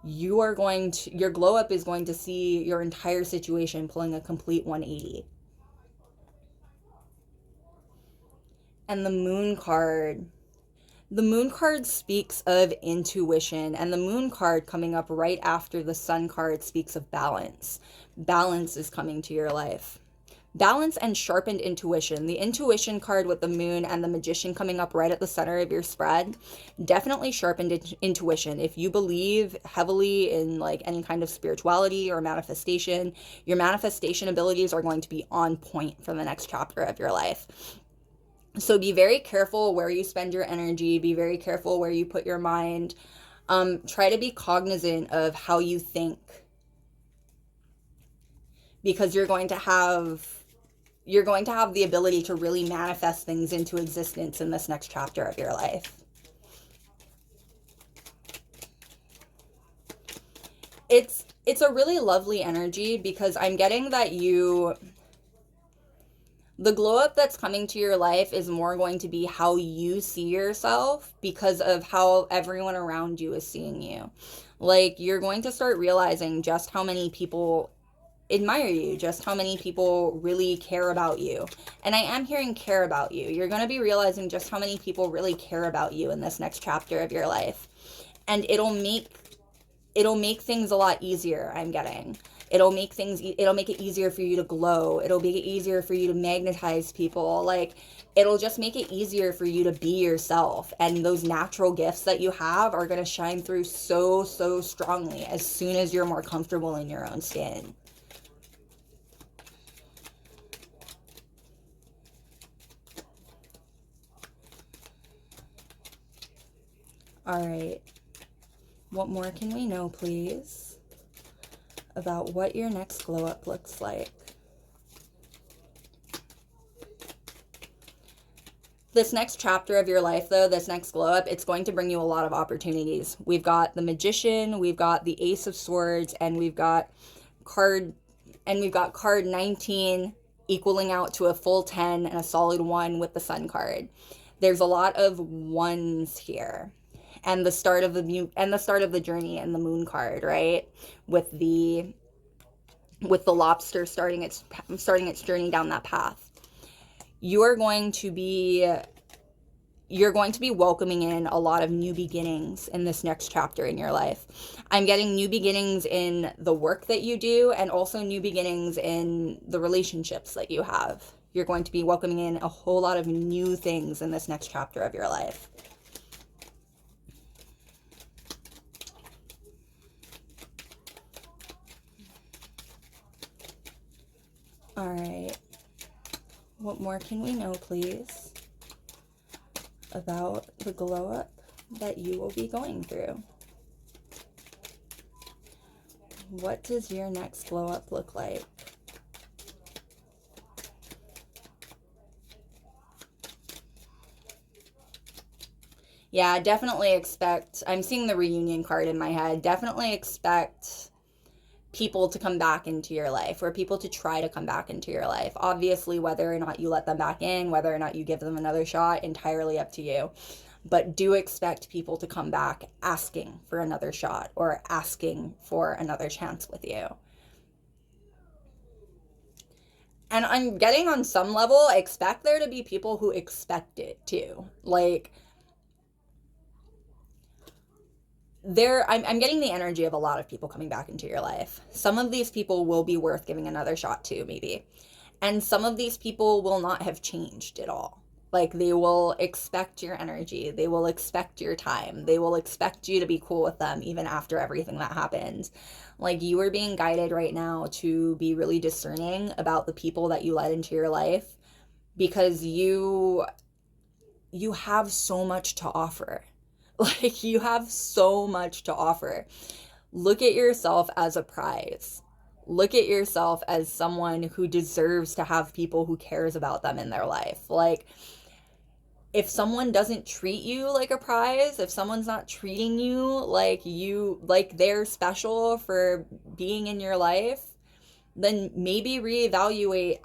Your glow up is going to see your entire situation pulling a complete 180. And the Moon card. The Moon card speaks of intuition, and the Moon card coming up right after the Sun card speaks of balance. Balance is coming to your life. Balance and sharpened intuition. The Intuition card with the Moon and the Magician coming up right at the center of your spread. Definitely sharpened intuition. If you believe heavily in like any kind of spirituality or manifestation, your manifestation abilities are going to be on point for the next chapter of your life. So be very careful where you spend your energy. Be very careful where you put your mind. Try to be cognizant of how you think, because you're going to have the ability to really manifest things into existence in this next chapter of your life. It's a really lovely energy, because I'm getting that The glow up that's coming to your life is more going to be how you see yourself because of how everyone around you is seeing you. Like, you're going to start realizing just how many people admire you, just how many people really care about you. And I am hearing care about you. You're going to be realizing just how many people really care about you in this next chapter of your life. And it'll make things a lot easier, I'm getting. It'll make it easier for you to glow. It'll make it easier for you to magnetize people. Like, it'll just make it easier for you to be yourself. And those natural gifts that you have are going to shine through so, so strongly as soon as you're more comfortable in your own skin. All right. What more can we know, please, about what your next glow up looks like? This next chapter of your life, though, this next glow up, it's going to bring you a lot of opportunities. We've got the Magician, we've got the Ace of Swords, and we've got card 19 equaling out to a full 10 and a solid 1 with the Sun card. There's a lot of ones here. And the start of the journey and the Moon card, right? With the lobster starting its journey down that path. You're going to be welcoming in a lot of new beginnings in this next chapter in your life. I'm getting new beginnings in the work that you do and also new beginnings in the relationships that you have. You're going to be welcoming in a whole lot of new things in this next chapter of your life. All right. What more can we know, please, about the glow up that you will be going through? What does your next glow up look like? Yeah, definitely expect, I'm seeing the reunion card in my head, definitely expect people to come back into your life, or people to try to come back into your life. Obviously, whether or not you let them back in, whether or not you give them another shot, entirely up to you. But do expect people to come back asking for another shot or asking for another chance with you. And I'm getting, on some level, expect there to be people who expect it too. Like, I'm getting the energy of a lot of people coming back into your life. Some of these people will be worth giving another shot to, maybe. And some of these people will not have changed at all. Like, they will expect your energy. They will expect your time. They will expect you to be cool with them even after everything that happened. Like, you are being guided right now to be really discerning about the people that you let into your life, because you have so much to offer. Like, you have so much to offer. Look at yourself as a prize. Look at yourself as someone who deserves to have people who cares about them in their life. Like, if someone doesn't treat you like a prize, if someone's not treating you like they're special for being in your life, then maybe reevaluate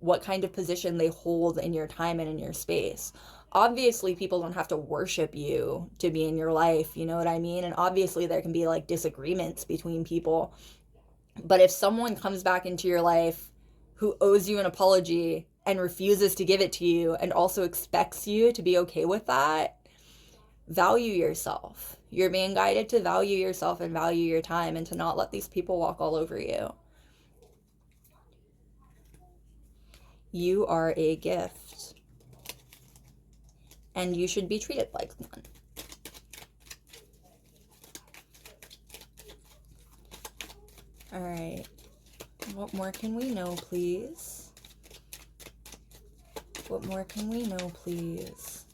what kind of position they hold in your time and in your space. Obviously, people don't have to worship you to be in your life, you know what I mean? And obviously there can be like disagreements between people. But if someone comes back into your life who owes you an apology and refuses to give it to you and also expects you to be okay with that, value yourself. You're being guided to value yourself and value your time, and to not let these people walk all over you. You are a gift, and you should be treated like one. All right. What more can we know, please? What more can we know, please,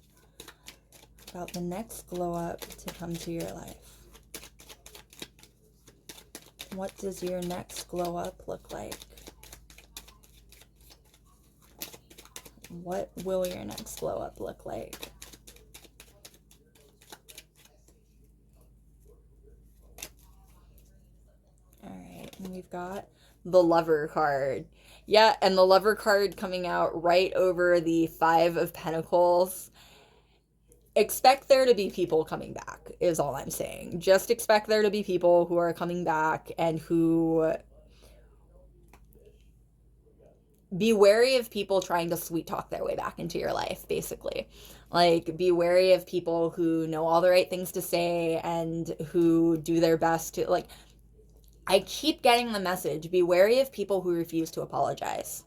about the next glow up to come to your life? What does your next glow up look like? What will your next glow up look like? All right, and we've got the Lover card. Yeah, and the Lover card coming out right over the Five of Pentacles. Expect there to be people coming back, is all I'm saying. Just expect there to be people who are coming back and who... Be wary of people trying to sweet talk their way back into your life, basically. Like, be wary of people who know all the right things to say and who do their best to, like, I keep getting the message, be wary of people who refuse to apologize.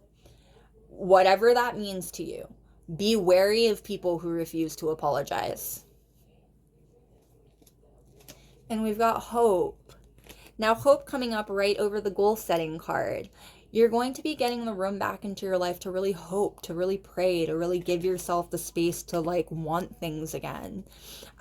Whatever that means to you, be wary of people who refuse to apologize. And we've got hope. Now, hope coming up right over the goal setting card. You're going to be getting the room back into your life to really hope, to really pray, to really give yourself the space to like want things again.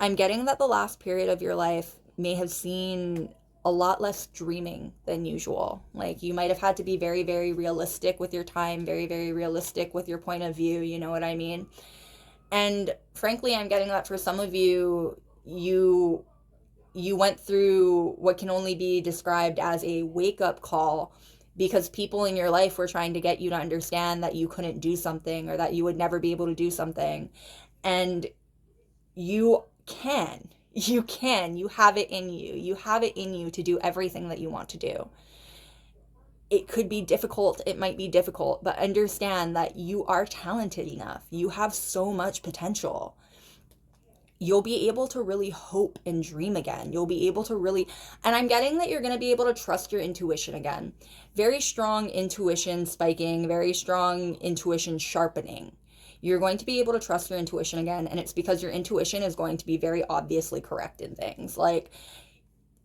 I'm getting that the last period of your life may have seen a lot less dreaming than usual. Like, you might have had to be very, very realistic with your time, very, very realistic with your point of view, you know what I mean? And frankly, I'm getting that for some of you, you went through what can only be described as a wake-up call because people in your life were trying to get you to understand that you couldn't do something or that you would never be able to do something. And you can. You have it in you. You have it in you to do everything that you want to do. It could be difficult. It might be difficult, but understand that you are talented enough. You have so much potential. You'll be able to really hope and dream again. You'll be able to really, and I'm getting that you're going to be able to trust your intuition again. Very strong intuition spiking, very strong intuition sharpening. You're going to be able to trust your intuition again, and it's because your intuition is going to be very obviously correct in things. Like,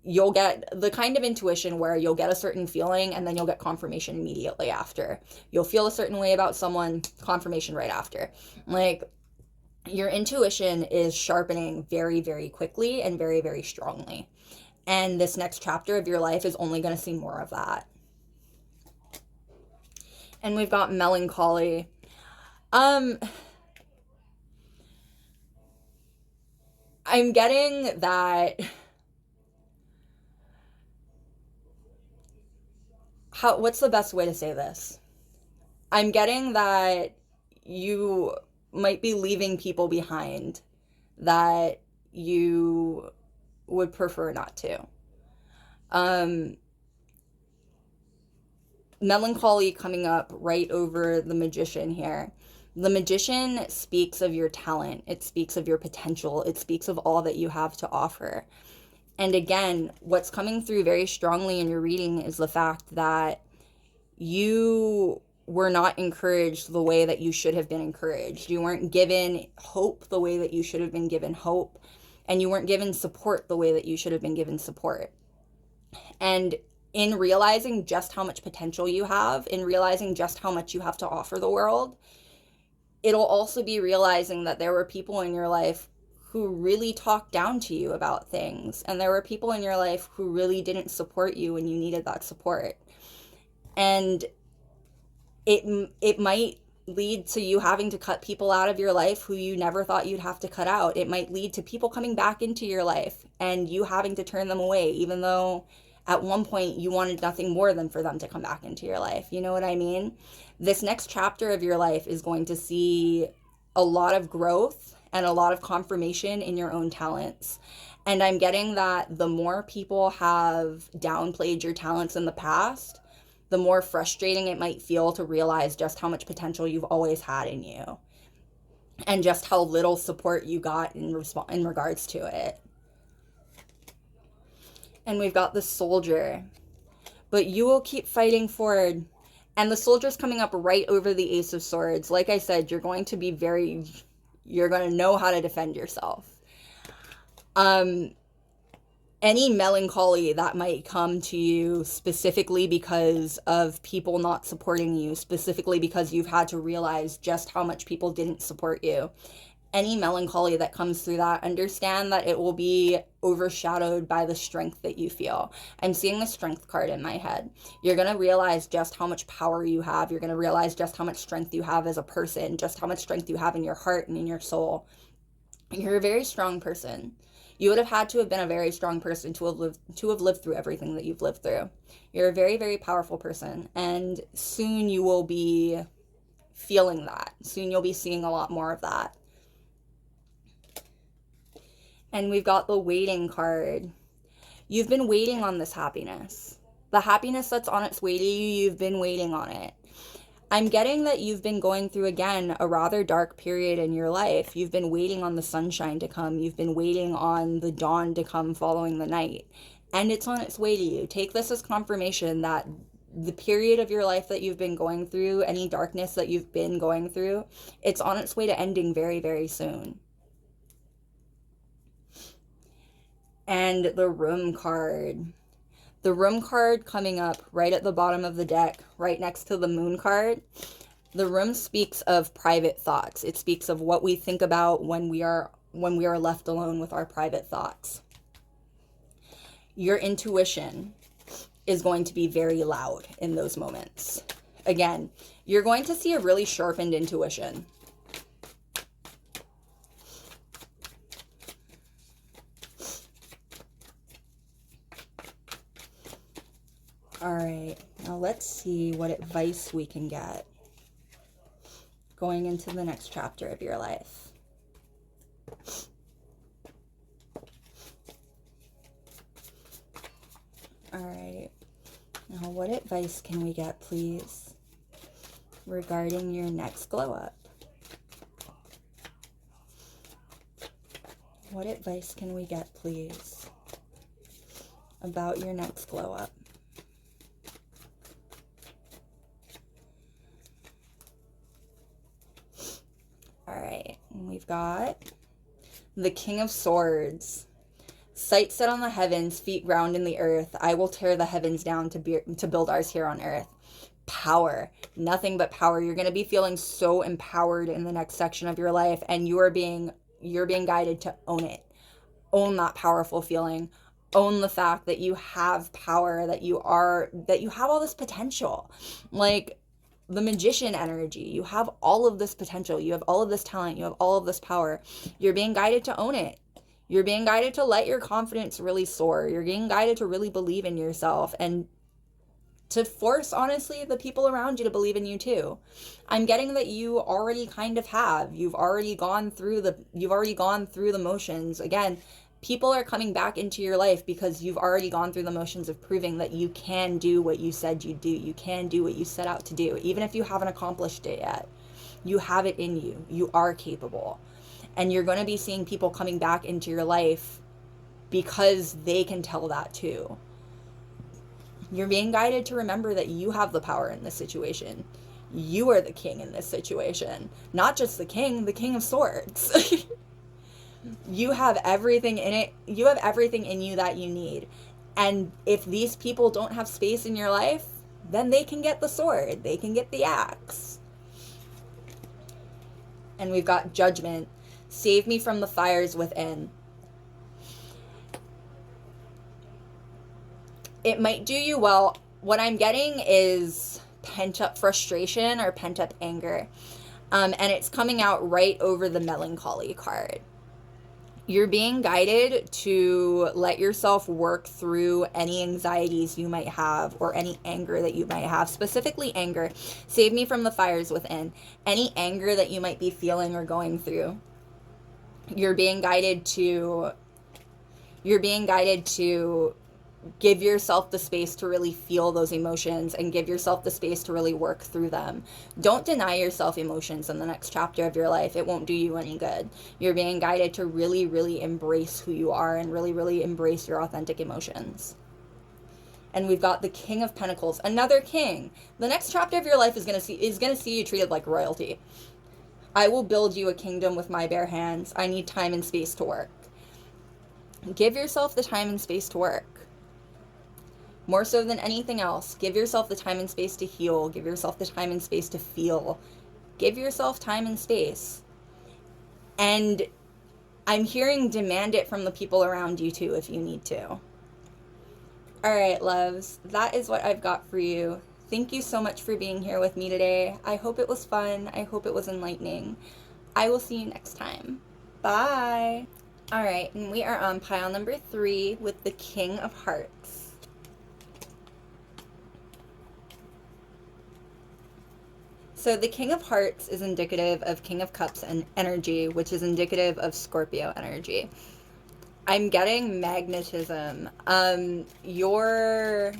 you'll get the kind of intuition where you'll get a certain feeling and then you'll get confirmation immediately after. You'll feel a certain way about someone, confirmation right after. Like, your intuition is sharpening very, very quickly and very, very strongly. And this next chapter of your life is only going to see more of that. And we've got melancholy. I'm getting that... what's the best way to say this? I'm getting that you might be leaving people behind that you would prefer not to. Melancholy coming up right over the Magician here. The Magician speaks of your talent. It speaks of your potential. It speaks of all that you have to offer. And again, what's coming through very strongly in your reading is the fact that you were not encouraged the way that you should have been encouraged. You weren't given hope the way that you should have been given hope. And you weren't given support the way that you should have been given support. And in realizing just how much potential you have, in realizing just how much you have to offer the world, it'll also be realizing that there were people in your life who really talked down to you about things. And there were people in your life who really didn't support you when you needed that support. And it might lead to you having to cut people out of your life who you never thought you'd have to cut out. It might lead to people coming back into your life and you having to turn them away, even though at one point you wanted nothing more than for them to come back into your life. You know what I mean? This next chapter of your life is going to see a lot of growth and a lot of confirmation in your own talents. And I'm getting that the more people have downplayed your talents in the past, the more frustrating it might feel to realize just how much potential you've always had in you and just how little support you got in regards to it. And we've got the Soldier. But you will keep fighting forward. And the Soldier's coming up right over the Ace of Swords. Like I said, you're going to know how to defend yourself. Any melancholy that might come to you specifically because of people not supporting you, specifically because you've had to realize just how much people didn't support you. Any melancholy that comes through that, understand that it will be overshadowed by the strength that you feel. I'm seeing the Strength card in my head. You're going to realize just how much power you have. You're going to realize just how much strength you have as a person, just how much strength you have in your heart and in your soul. You're a very strong person. You would have had to have been a very strong person to have lived through everything that you've lived through. You're a very, very powerful person, and soon you will be feeling that. Soon you'll be seeing a lot more of that. And we've got the waiting card. You've been waiting on this happiness. The happiness that's on its way to you, you've been waiting on it. I'm getting that you've been going through, again, a rather dark period in your life. You've been waiting on the sunshine to come. You've been waiting on the dawn to come following the night. And it's on its way to you. Take this as confirmation that the period of your life that you've been going through, any darkness that you've been going through, it's on its way to ending very, very soon. And the Room card. The Room card coming up right at the bottom of the deck, right next to the Moon card. The Room speaks of private thoughts. It speaks of what we think about when we are left alone with our private thoughts. Your intuition is going to be very loud in those moments. Again, you're going to see a really sharpened intuition. All right, now let's see what advice we can get going into the next chapter of your life. All right, now what advice can we get, please, regarding your next glow up? What advice can we get, please, about your next glow up? Alright, we've got the King of Swords. Sight set on the heavens, feet ground in the earth. I will tear the heavens down to build ours here on earth. Power. Nothing but power. You're going to be feeling so empowered in the next section of your life, and you're being guided to own it. Own that powerful feeling. Own the fact that you have power, that you have all this potential. Like the magician energy. You have all of this potential. You have all of this talent. You have all of this power. You're being guided to own it. You're being guided to let your confidence really soar. You're being guided to really believe in yourself and to force, honestly, the people around you to believe in you too. I'm getting that you already kind of have. You've already gone through the motions. Again, people are coming back into your life because you've already gone through the motions of proving that you can do what you said you'd do. You can do what you set out to do. Even if you haven't accomplished it yet, you have it in you. You are capable. And you're going to be seeing people coming back into your life because they can tell that too. You're being guided to remember that you have the power in this situation. You are the king in this situation. Not just the King of Swords. You have everything in it. You have everything in you that you need. And if these people don't have space in your life, then they can get the sword. They can get the axe. And we've got Judgment. Save me from the fires within. It might do you well. What I'm getting is pent-up frustration or pent-up anger. And it's coming out right over the Melancholy card. You're being guided to let yourself work through any anxieties you might have or any anger that you might have, specifically anger. Save me from the fires within. Any anger that you might be feeling or going through. You're being guided to give yourself the space to really feel those emotions and give yourself the space to really work through them. Don't deny yourself emotions in the next chapter of your life. It won't do you any good. You're being guided to really, really embrace who you are and really, really embrace your authentic emotions. And we've got the King of Pentacles, another king. The next chapter of your life is going to see you treated like royalty. I will build you a kingdom with my bare hands. I need time and space to work. Give yourself the time and space to work. More so than anything else, give yourself the time and space to heal. Give yourself the time and space to feel. Give yourself time and space. And I'm hearing demand it from the people around you too if you need to. All right, loves, that is what I've got for you. Thank you so much for being here with me today. I hope it was fun. I hope it was enlightening. I will see you next time. Bye. All right, and we are on pile number 3 with the King of Hearts. So the King of Hearts is indicative of King of Cups and energy, which is indicative of Scorpio energy. I'm getting magnetism. Your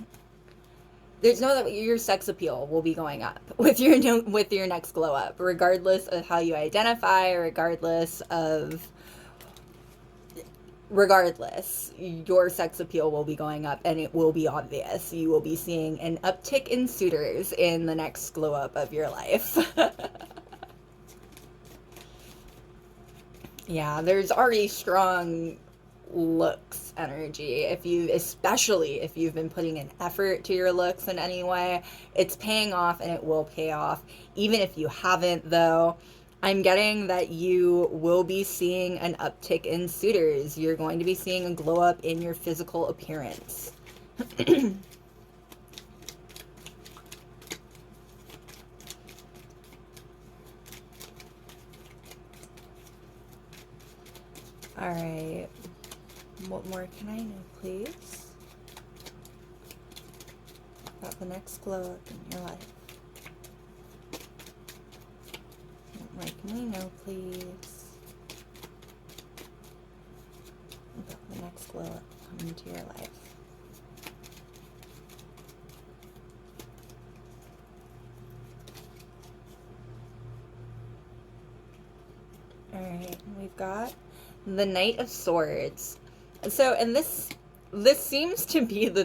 sex appeal will be going up with your next glow up, regardless of how you identify, regardless, your sex appeal will be going up and it will be obvious. You will be seeing an uptick in suitors in the next glow up of your life. Yeah, there's already strong looks energy. Especially if you've been putting an effort to your looks in any way, it's paying off and it will pay off. Even if you haven't, though, I'm getting that you will be seeing an uptick in suitors. You're going to be seeing a glow up in your physical appearance. All right. What more can I know, please? About the next glow up in your life. What more can we know, please? About the next glow up coming to your life. All right, we've got the Knight of Swords. So, and this seems to be the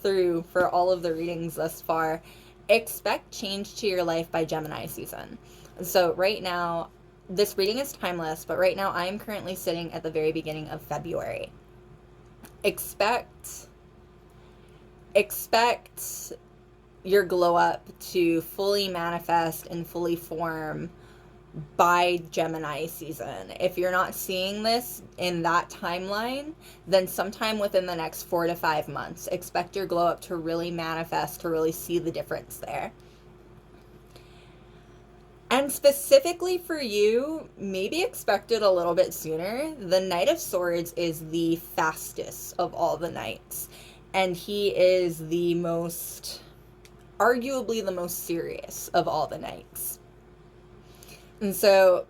through for all of the readings thus far. Expect change to your life by Gemini season. So right now, this reading is timeless, but right now I'm currently sitting at the very beginning of February. Expect your glow up to fully manifest and fully form by Gemini season. If you're not seeing this in that timeline, then sometime within the next 4 to 5 months, expect your glow up to really manifest, to really see the difference there. And specifically for you, maybe expect it a little bit sooner. The Knight of Swords is the fastest of all the knights, and he is arguably the most serious of all the knights. And so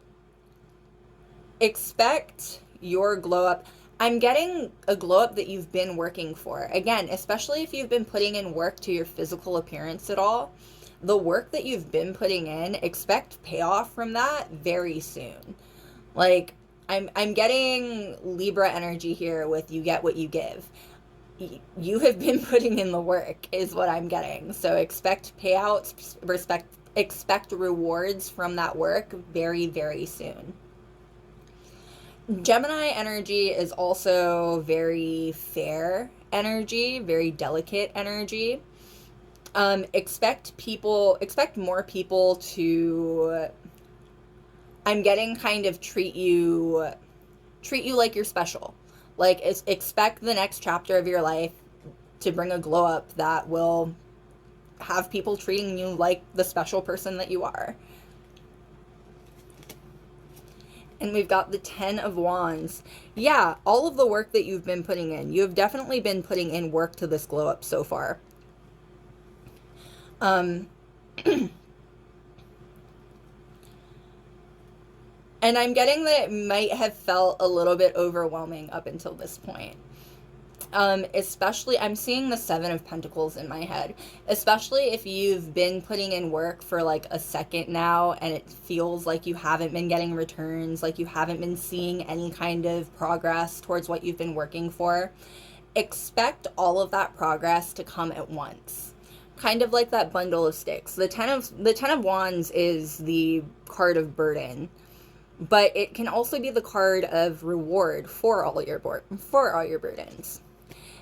expect your glow up. I'm getting a glow up that you've been working for. Again, especially if you've been putting in work to your physical appearance at all, the work that you've been putting in, expect payoff from that very soon. Like, I'm getting Libra energy here with you get what you give. You have been putting in the work is what I'm getting. So expect payouts, expect rewards from that work very, very soon. Gemini energy is also very fair energy, very delicate energy. Expect more people to, I'm getting kind of treat you like you're special. Like, expect the next chapter of your life to bring a glow up that will have people treating you like the special person that you are. And we've got the 10 of Wands. Yeah, all of the work that you've been putting in. You have definitely been putting in work to this glow up so far. And I'm getting that it might have felt a little bit overwhelming up until this point. Especially, I'm seeing the 7 of Pentacles in my head. Especially if you've been putting in work for like a second now and it feels like you haven't been getting returns, like you haven't been seeing any kind of progress towards what you've been working for. Expect all of that progress to come at once. Kind of like that bundle of sticks. The 10 of Wands is the card of burden, but it can also be the card of reward for all your burdens.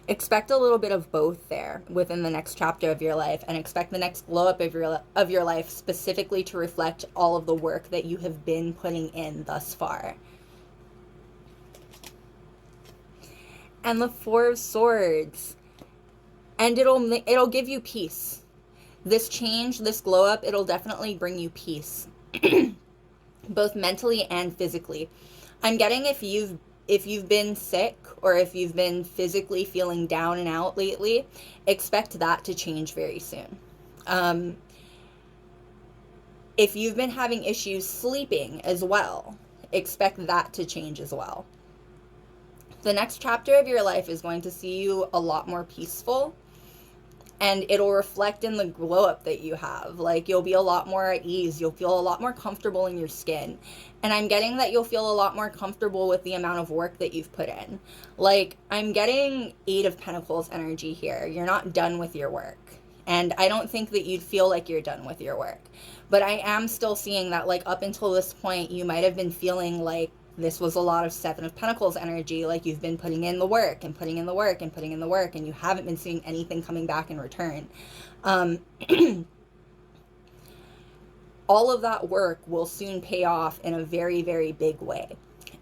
Expect a little bit of both there within the next chapter of your life, and expect the next glow up of your life specifically to reflect all of the work that you have been putting in thus far. And the 4 of Swords. And it'll give you peace. This change, this glow up, it'll definitely bring you peace. both mentally and physically. I'm getting if you've been sick or if you've been physically feeling down and out lately, expect that to change very soon. If you've been having issues sleeping as well, expect that to change as well. The next chapter of your life is going to see you a lot more peaceful, and it'll reflect in the glow up that you have. Like, you'll be a lot more at ease. You'll feel a lot more comfortable in your skin. And I'm getting that you'll feel a lot more comfortable with the amount of work that you've put in. Like, I'm getting 8 of Pentacles energy here. You're not done with your work. And I don't think that you'd feel like you're done with your work. But I am still seeing that, like, up until this point, you might have been feeling like this was a lot of 7 of Pentacles energy, like you've been putting in the work and putting in the work and putting in the work, and you haven't been seeing anything coming back in return. All of that work will soon pay off in a very, very big way.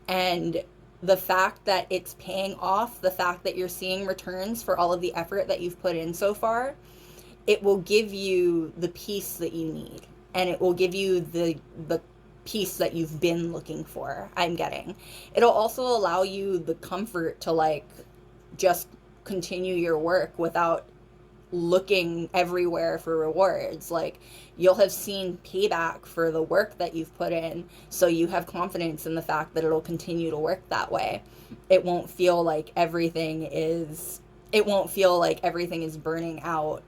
And the fact that it's paying off, the fact that you're seeing returns for all of the effort that you've put in so far, it will give you the peace that you need. And it will give you the peace that you've been looking for, I'm getting. It'll also allow you the comfort to, like, just continue your work without looking everywhere for rewards. Like, you'll have seen payback for the work that you've put in, so you have confidence in the fact that it'll continue to work that way. It won't feel like everything is burning out,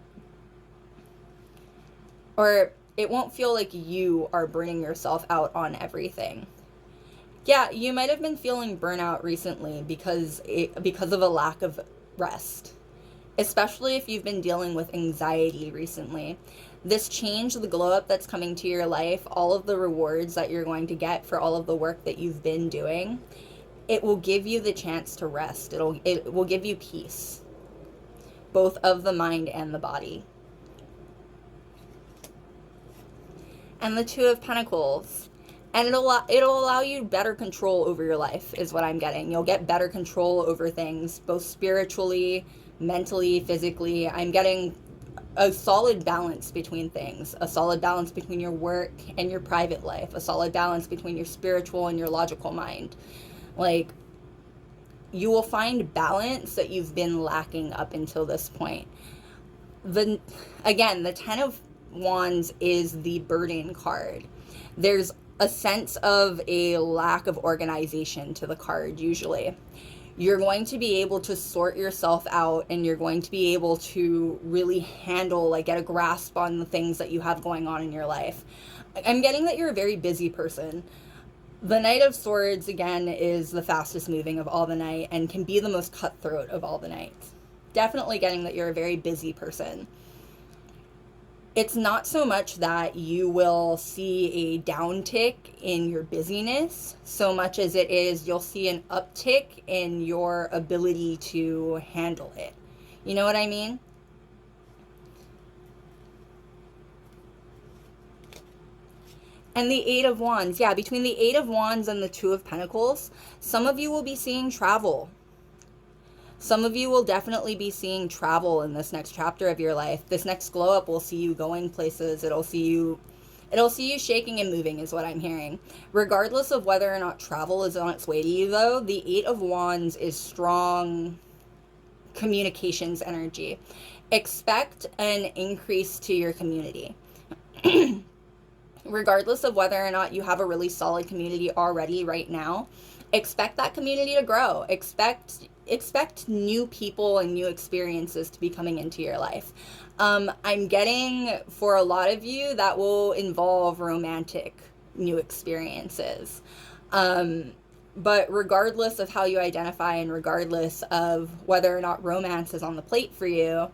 or it won't feel like you are burning yourself out on everything. Yeah, you might have been feeling burnout recently because of a lack of rest, especially if you've been dealing with anxiety recently. This change, the glow up that's coming to your life, all of the rewards that you're going to get for all of the work that you've been doing, it will give you the chance to rest. It will give you peace, both of the mind and the body. And the 2 of Pentacles. And it'll allow you better control over your life, is what I'm getting. You'll get better control over things, both spiritually, mentally, physically. I'm getting a solid balance between things, a solid balance between your work and your private life, a solid balance between your spiritual and your logical mind. Like, you will find balance that you've been lacking up until this point. The 10 of Wands is the burden card. There's a sense of a lack of organization to the card usually. You're going to be able to sort yourself out, and you're going to be able to really handle, like, get a grasp on the things that you have going on in your life. I'm getting that you're a very busy person. The Knight of Swords, again, is the fastest moving of all the night and can be the most cutthroat of all the knights. Definitely getting that you're a very busy person. It's not so much that you will see a downtick in your busyness so much as it is you'll see an uptick in your ability to handle it. You know what I mean? And the 8 of Wands. Yeah, between the 8 of Wands and the 2 of Pentacles, some of you will be seeing travel. Some of you will definitely be seeing travel in this next chapter of your life. This next glow up will see you going places. It'll see you shaking and moving, is what I'm hearing. Regardless of whether or not travel is on its way to you, though, the 8 of Wands is strong communications energy. Expect an increase to your community. Regardless of whether or not you have a really solid community already right now, expect that community to grow. Expect new people and new experiences to be coming into your life. I'm getting, for a lot of you, that will involve romantic new experiences. But regardless of how you identify and regardless of whether or not romance is on the plate for you,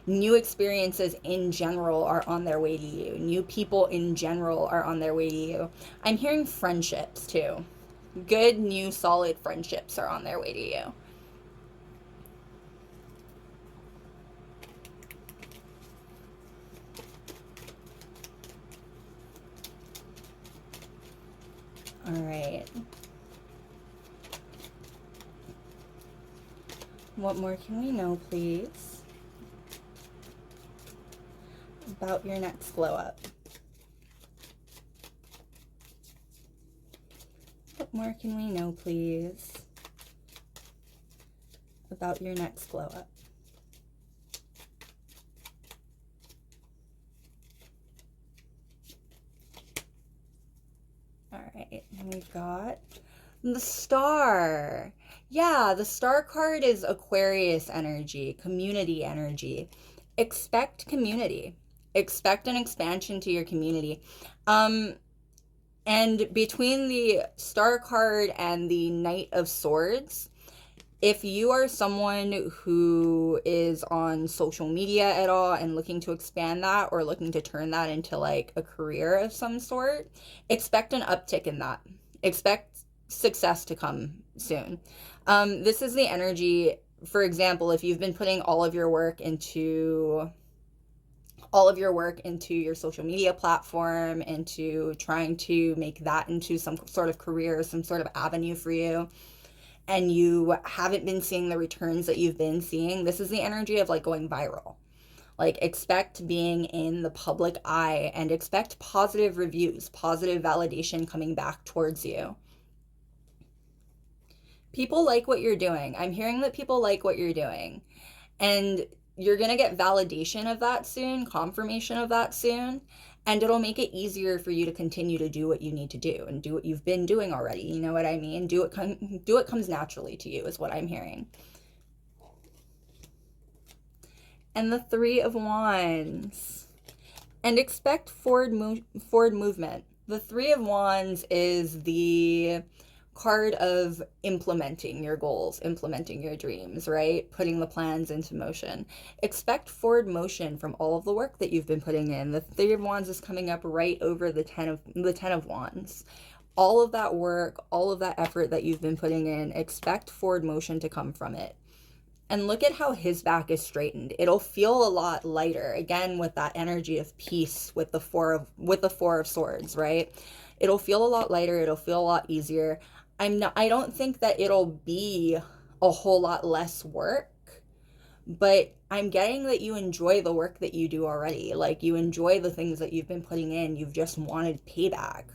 new experiences in general are on their way to you. New people in general are on their way to you. I'm hearing friendships too. Good, new, solid friendships are on their way to you. All right. What more can we know, please, about your next glow up? What more can we know, please, about your next glow up? All right, and we've got the Star. Yeah, the Star card is Aquarius energy, community energy. Expect community. Expect an expansion to your community. And between the Star card and the Knight of Swords, if you are someone who is on social media at all and looking to expand that or looking to turn that into like a career of some sort, expect an uptick in that. Expect success to come soon. This is the energy, for example, if you've been putting all of your work into your social media platform, into trying to make that into some sort of career, some sort of avenue for you, and you haven't been seeing the returns that you've been seeing, this is the energy of like going viral. Like, expect being in the public eye and expect positive reviews, positive validation coming back towards you. People like what you're doing. I'm hearing that people like what you're doing. And you're going to get validation of that soon, confirmation of that soon, and it'll make it easier for you to continue to do what you need to do and do what you've been doing already. You know what I mean? Do what comes naturally to you is what I'm hearing. And the Three of Wands. And expect forward movement. The Three of Wands is the card of implementing your goals, implementing your dreams, right? Putting the plans into motion. Expect forward motion from all of the work that you've been putting in. The Three of Wands is coming up right over the Ten of Wands. All of that work, all of that effort that you've been putting in, expect forward motion to come from it. And look at how his back is straightened. It'll feel a lot lighter, again, with that energy of peace with the Four of Swords, right? It'll feel a lot lighter. It'll feel a lot easier. I don't think that it'll be a whole lot less work, but I'm getting that you enjoy the work that you do already. Like, you enjoy the things that you've been putting in. You've just wanted payback.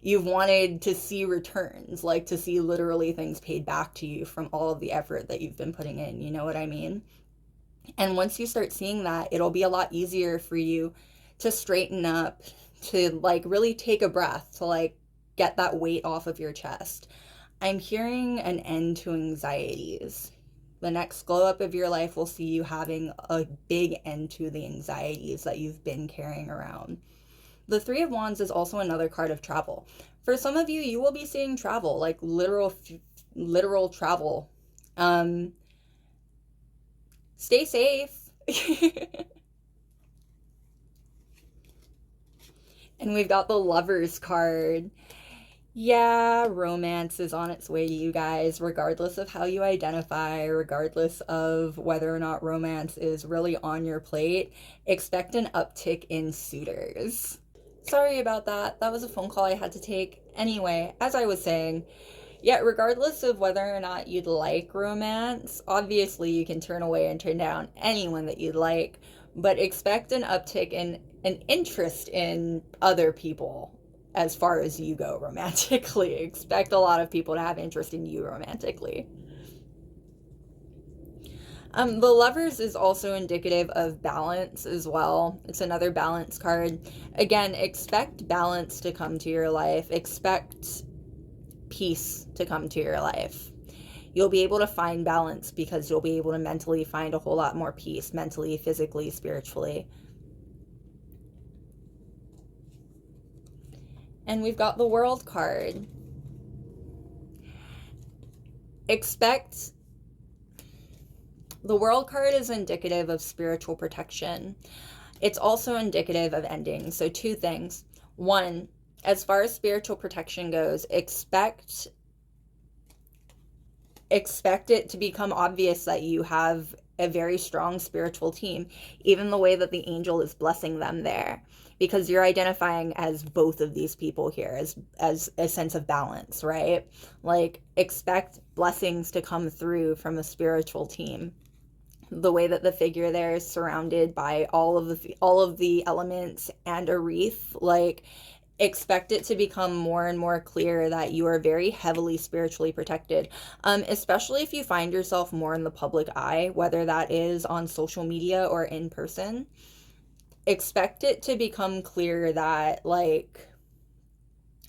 You've wanted to see returns, like to see literally things paid back to you from all of the effort that you've been putting in. You know what I mean? And once you start seeing that, it'll be a lot easier for you to straighten up, to like really take a breath, to like get that weight off of your chest. I'm hearing an end to anxieties. The next glow up of your life will see you having a big end to the anxieties that you've been carrying around. The Three of Wands is also another card of travel. For some of you, you will be seeing travel, like literal travel. Stay safe. And we've got the Lovers card. Yeah, romance is on its way to you guys, regardless of how you identify, regardless of whether or not romance is really on your plate. Expect an uptick in suitors. Sorry about that. That was a phone call I had to take. Anyway, as I was saying, yeah, regardless of whether or not you'd like romance, obviously you can turn away and turn down anyone that you'd like, but expect an uptick in an interest in other people as far as you go romantically. Expect a lot of people to have interest in you romantically. The Lovers is also indicative of balance as well. It's another balance card. Again, expect balance to come to your life. Expect peace to come to your life. You'll be able to find balance because you'll be able to mentally find a whole lot more peace, mentally, physically, spiritually. And we've got the World card. The World card is indicative of spiritual protection. It's also indicative of ending. So two things. One, as far as spiritual protection goes, expect it to become obvious that you have a very strong spiritual team, even the way that the angel is blessing them there, because you're identifying as both of these people here, as a sense of balance, right? Like, expect blessings to come through from a spiritual team. The way that the figure there is surrounded by all of the elements and a wreath, like, Expect it to become more and more clear that you are very heavily spiritually protected, especially if you find yourself more in the public eye, whether that is on social media or in person. Expect it to become clear that, like,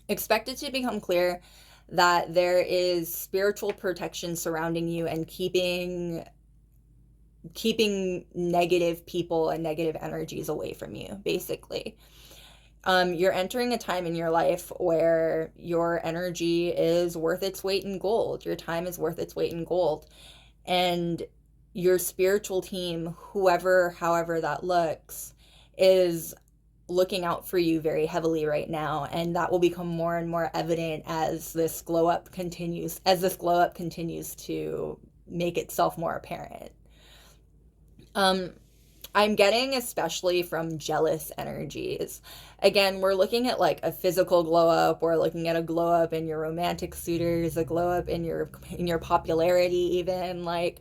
expect it to become clear that there is spiritual protection surrounding you and keeping negative people and negative energies away from you, basically. You're entering a time in your life where your energy is worth its weight in gold. Your time is worth its weight in gold. And your spiritual team, however that looks, is looking out for you very heavily right now. And that will become more and more evident as this glow up continues to make itself more apparent. I'm getting especially from jealous energies. Again, we're looking at like a physical glow up, we're looking at a glow up in your romantic suitors, a glow up in your popularity even, like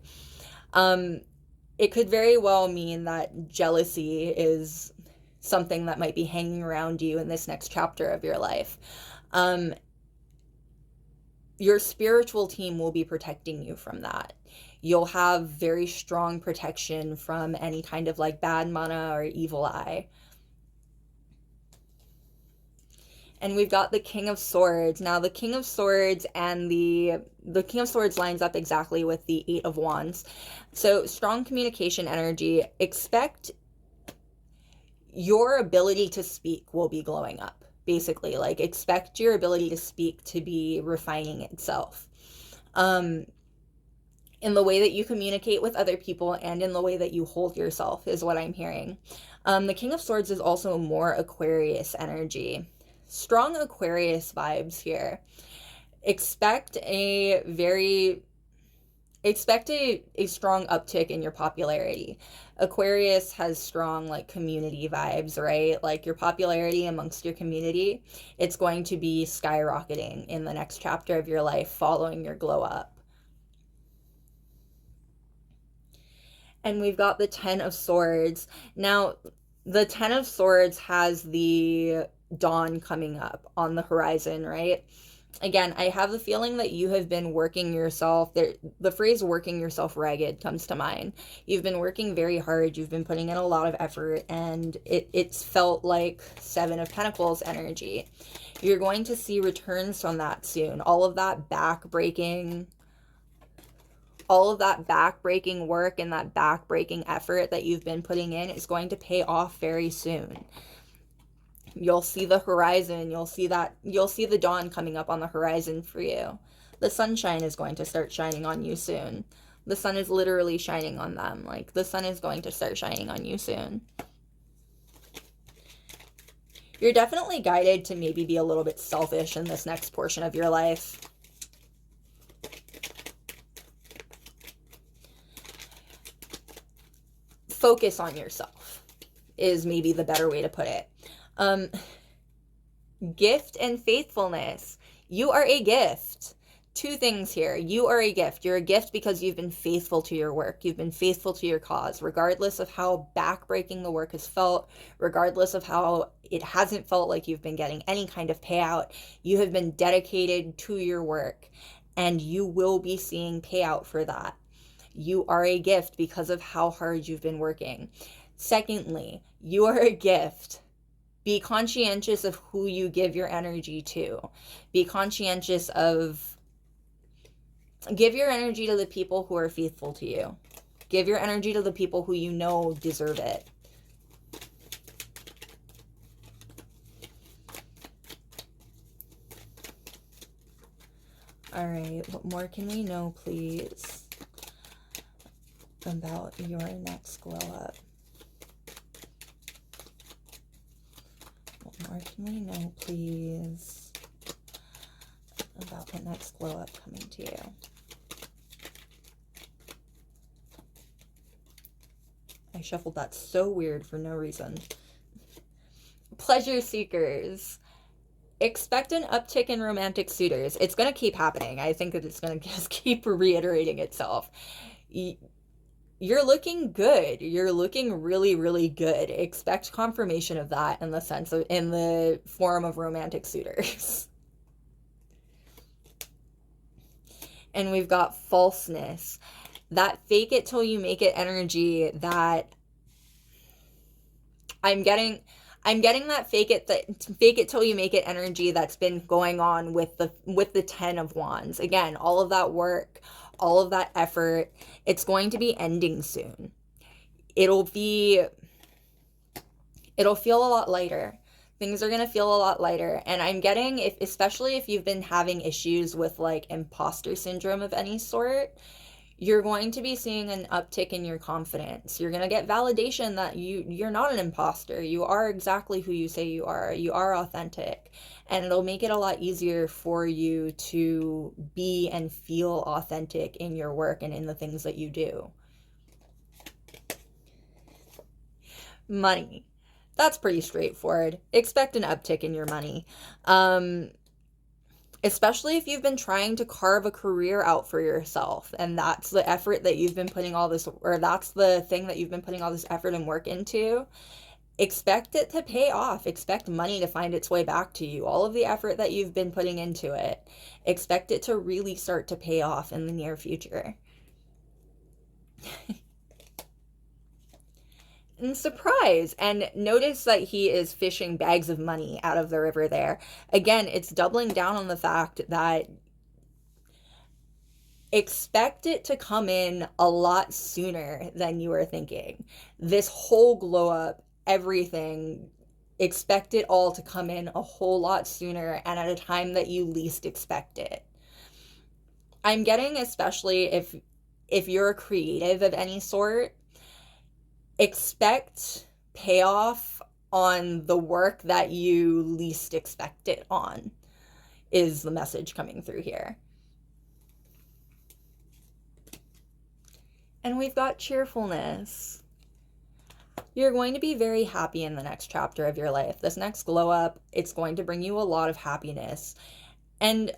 it could very well mean that jealousy is something that might be hanging around you in this next chapter of your life. Your spiritual team will be protecting you from that. You'll have very strong protection from any kind of like bad mana or evil eye. And we've got the King of Swords. Now the King of Swords and the King of Swords lines up exactly with the Eight of Wands. So strong communication energy. Expect your ability to speak will be glowing up. Basically, like expect your ability to speak to be refining itself. In the way that you communicate with other people and in the way that you hold yourself is what I'm hearing. The King of Swords is also more Aquarius energy. Strong Aquarius vibes here. Expect a strong uptick in your popularity. Aquarius has strong like community vibes, right? Like your popularity amongst your community, it's going to be skyrocketing in the next chapter of your life following your glow up. And we've got the Ten of Swords. Now, the Ten of Swords has the dawn coming up on the horizon, right? Again, I have the feeling that you have been working yourself. The phrase working yourself ragged comes to mind. You've been working very hard. You've been putting in a lot of effort, and it's felt like Seven of Pentacles energy. You're going to see returns from that soon. All of that back-breaking work and that back-breaking effort that you've been putting in is going to pay off very soon. You'll see the horizon, you'll see the dawn coming up on the horizon for you. The sunshine is going to start shining on you soon. The sun is literally shining on them. Like, the sun is going to start shining on you soon. You're definitely guided to maybe be a little bit selfish in this next portion of your life. Focus on yourself is maybe the better way to put it. Gift and faithfulness. You are a gift. Two things here. You are a gift. You're a gift because you've been faithful to your work. You've been faithful to your cause, regardless of how backbreaking the work has felt, regardless of how it hasn't felt like you've been getting any kind of payout. You have been dedicated to your work, and you will be seeing payout for that. You are a gift because of how hard you've been working. Secondly, you are a gift. Be conscientious of who you give your energy to. Be conscientious of, give your energy to the people who are faithful to you. Give your energy to the people who you know deserve it. All right, what more can we know, please, about your next glow up? What more can we know, please, about the next glow up coming to you? I shuffled that so weird for no reason. Pleasure seekers. Expect an uptick in romantic suitors. It's going to keep happening. I think that it's going to just keep reiterating itself. you're looking good. You're looking really, really good. Expect confirmation of that in the sense of, in the form of romantic suitors. And we've got falseness. That fake it till you make it energy that I'm getting that fake it till you make it energy that's been going on with the 10 of Wands. Again, all of that work, all of that effort, it's going to be ending soon. It'll feel a lot lighter. Things are going to feel a lot lighter. And I'm getting, especially if you've been having issues with like imposter syndrome of any sort, you're going to be seeing an uptick in your confidence. You're going to get validation that you're not an imposter. You are exactly who you say you are. You are authentic. And it'll make it a lot easier for you to be and feel authentic in your work and in the things that you do. Money. That's pretty straightforward. Expect an uptick in your money. Especially if you've been trying to carve a career out for yourself, and that's the effort that you've been putting all this, or that's the thing that you've been putting all this effort and work into. Expect it to pay off. Expect money to find its way back to you. All of the effort that you've been putting into it, expect it to really start to pay off in the near future. And surprise, and notice that he is fishing bags of money out of the river there. Again, it's doubling down on the fact that expect it to come in a lot sooner than you were thinking. This whole glow up, everything, expect it all to come in a whole lot sooner and at a time that you least expect it. I'm getting, especially if you're a creative of any sort, expect payoff on the work that you least expect it on, is the message coming through here. And we've got cheerfulness. You're going to be very happy in the next chapter of your life. This next glow up, it's going to bring you a lot of happiness. And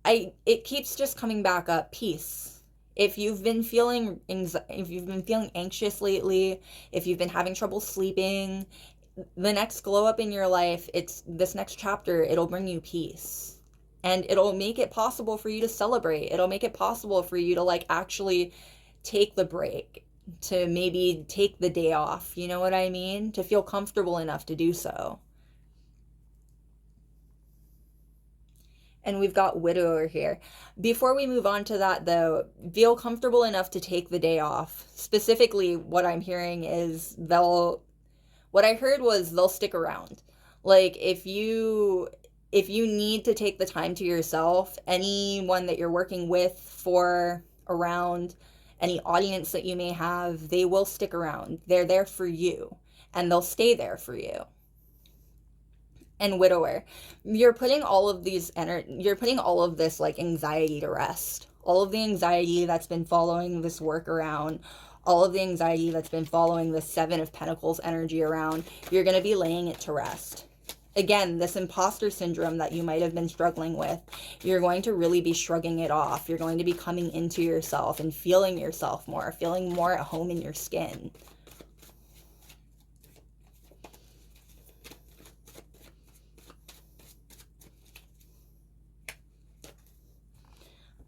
it keeps just coming back up, peace. If you've been feeling anxious lately, if you've been having trouble sleeping, the next glow up in your life, it's this next chapter, it'll bring you peace. And it'll make it possible for you to celebrate. It'll make it possible for you to like actually take the break, to maybe take the day off, you know what I mean? To feel comfortable enough to do so. And we've got widower here. Before we move on to that though, feel comfortable enough to take the day off. Specifically, what I'm hearing is what I heard was they'll stick around. Like if you need to take the time to yourself, anyone that you're working with, for, around, any audience that you may have, they will stick around. They're there for you and they'll stay there for you. And widower, you're putting all of this like anxiety to rest. All of the anxiety that's been following this work around, all of the anxiety that's been following the 7 of Pentacles energy around, you're going to be laying it to rest. Again, this imposter syndrome that you might have been struggling with, you're going to really be shrugging it off. You're going to be coming into yourself and feeling yourself more, feeling more at home in your skin.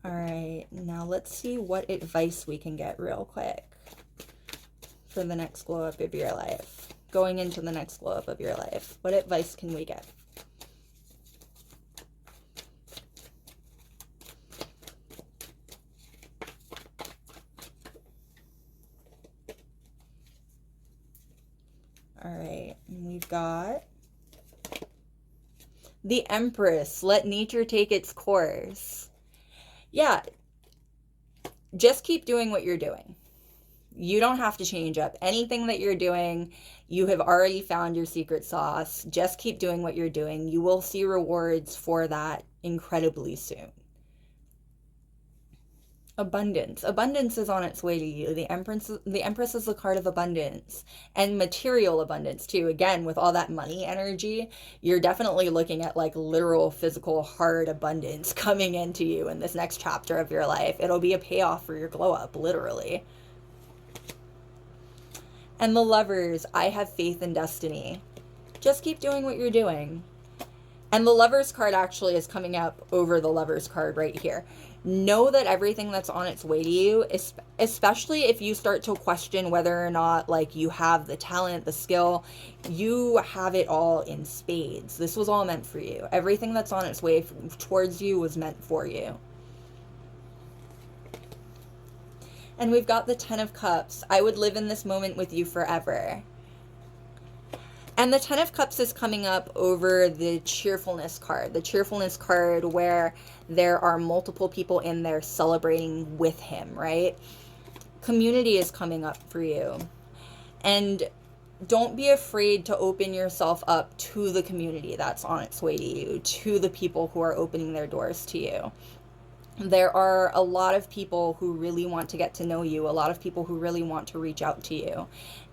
All right, now let's see what advice we can get real quick for the next glow up of your life. Going into the next glow up of your life, what advice can we get? All right, and we've got the Empress. Let nature take its course. Yeah, just keep doing what you're doing. You don't have to change up anything that you're doing. You have already found your secret sauce. Just keep doing what you're doing. You will see rewards for that incredibly soon. Abundance. Abundance is on its way to you. The Empress is the card of abundance and material abundance too. Again, with all that money energy, you're definitely looking at like literal, physical, hard abundance coming into you in this next chapter of your life. It'll be a payoff for your glow up, literally. And the Lovers, I have faith in destiny. Just keep doing what you're doing. And the Lovers card actually is coming up over the Lovers card right here. Know that everything that's on its way to you, especially if you start to question whether or not like you have the talent, the skill, you have it all in spades. This was all meant for you. Everything that's on its way towards you was meant for you. And we've got the Ten of Cups. I would live in this moment with you forever. And the Ten of Cups is coming up over the Cheerfulness card. The Cheerfulness card where there are multiple people in there celebrating with him, right? Community is coming up for you. And don't be afraid to open yourself up to the community that's on its way to you, to the people who are opening their doors to you. There are a lot of people who really want to get to know you, a lot of people who really want to reach out to you.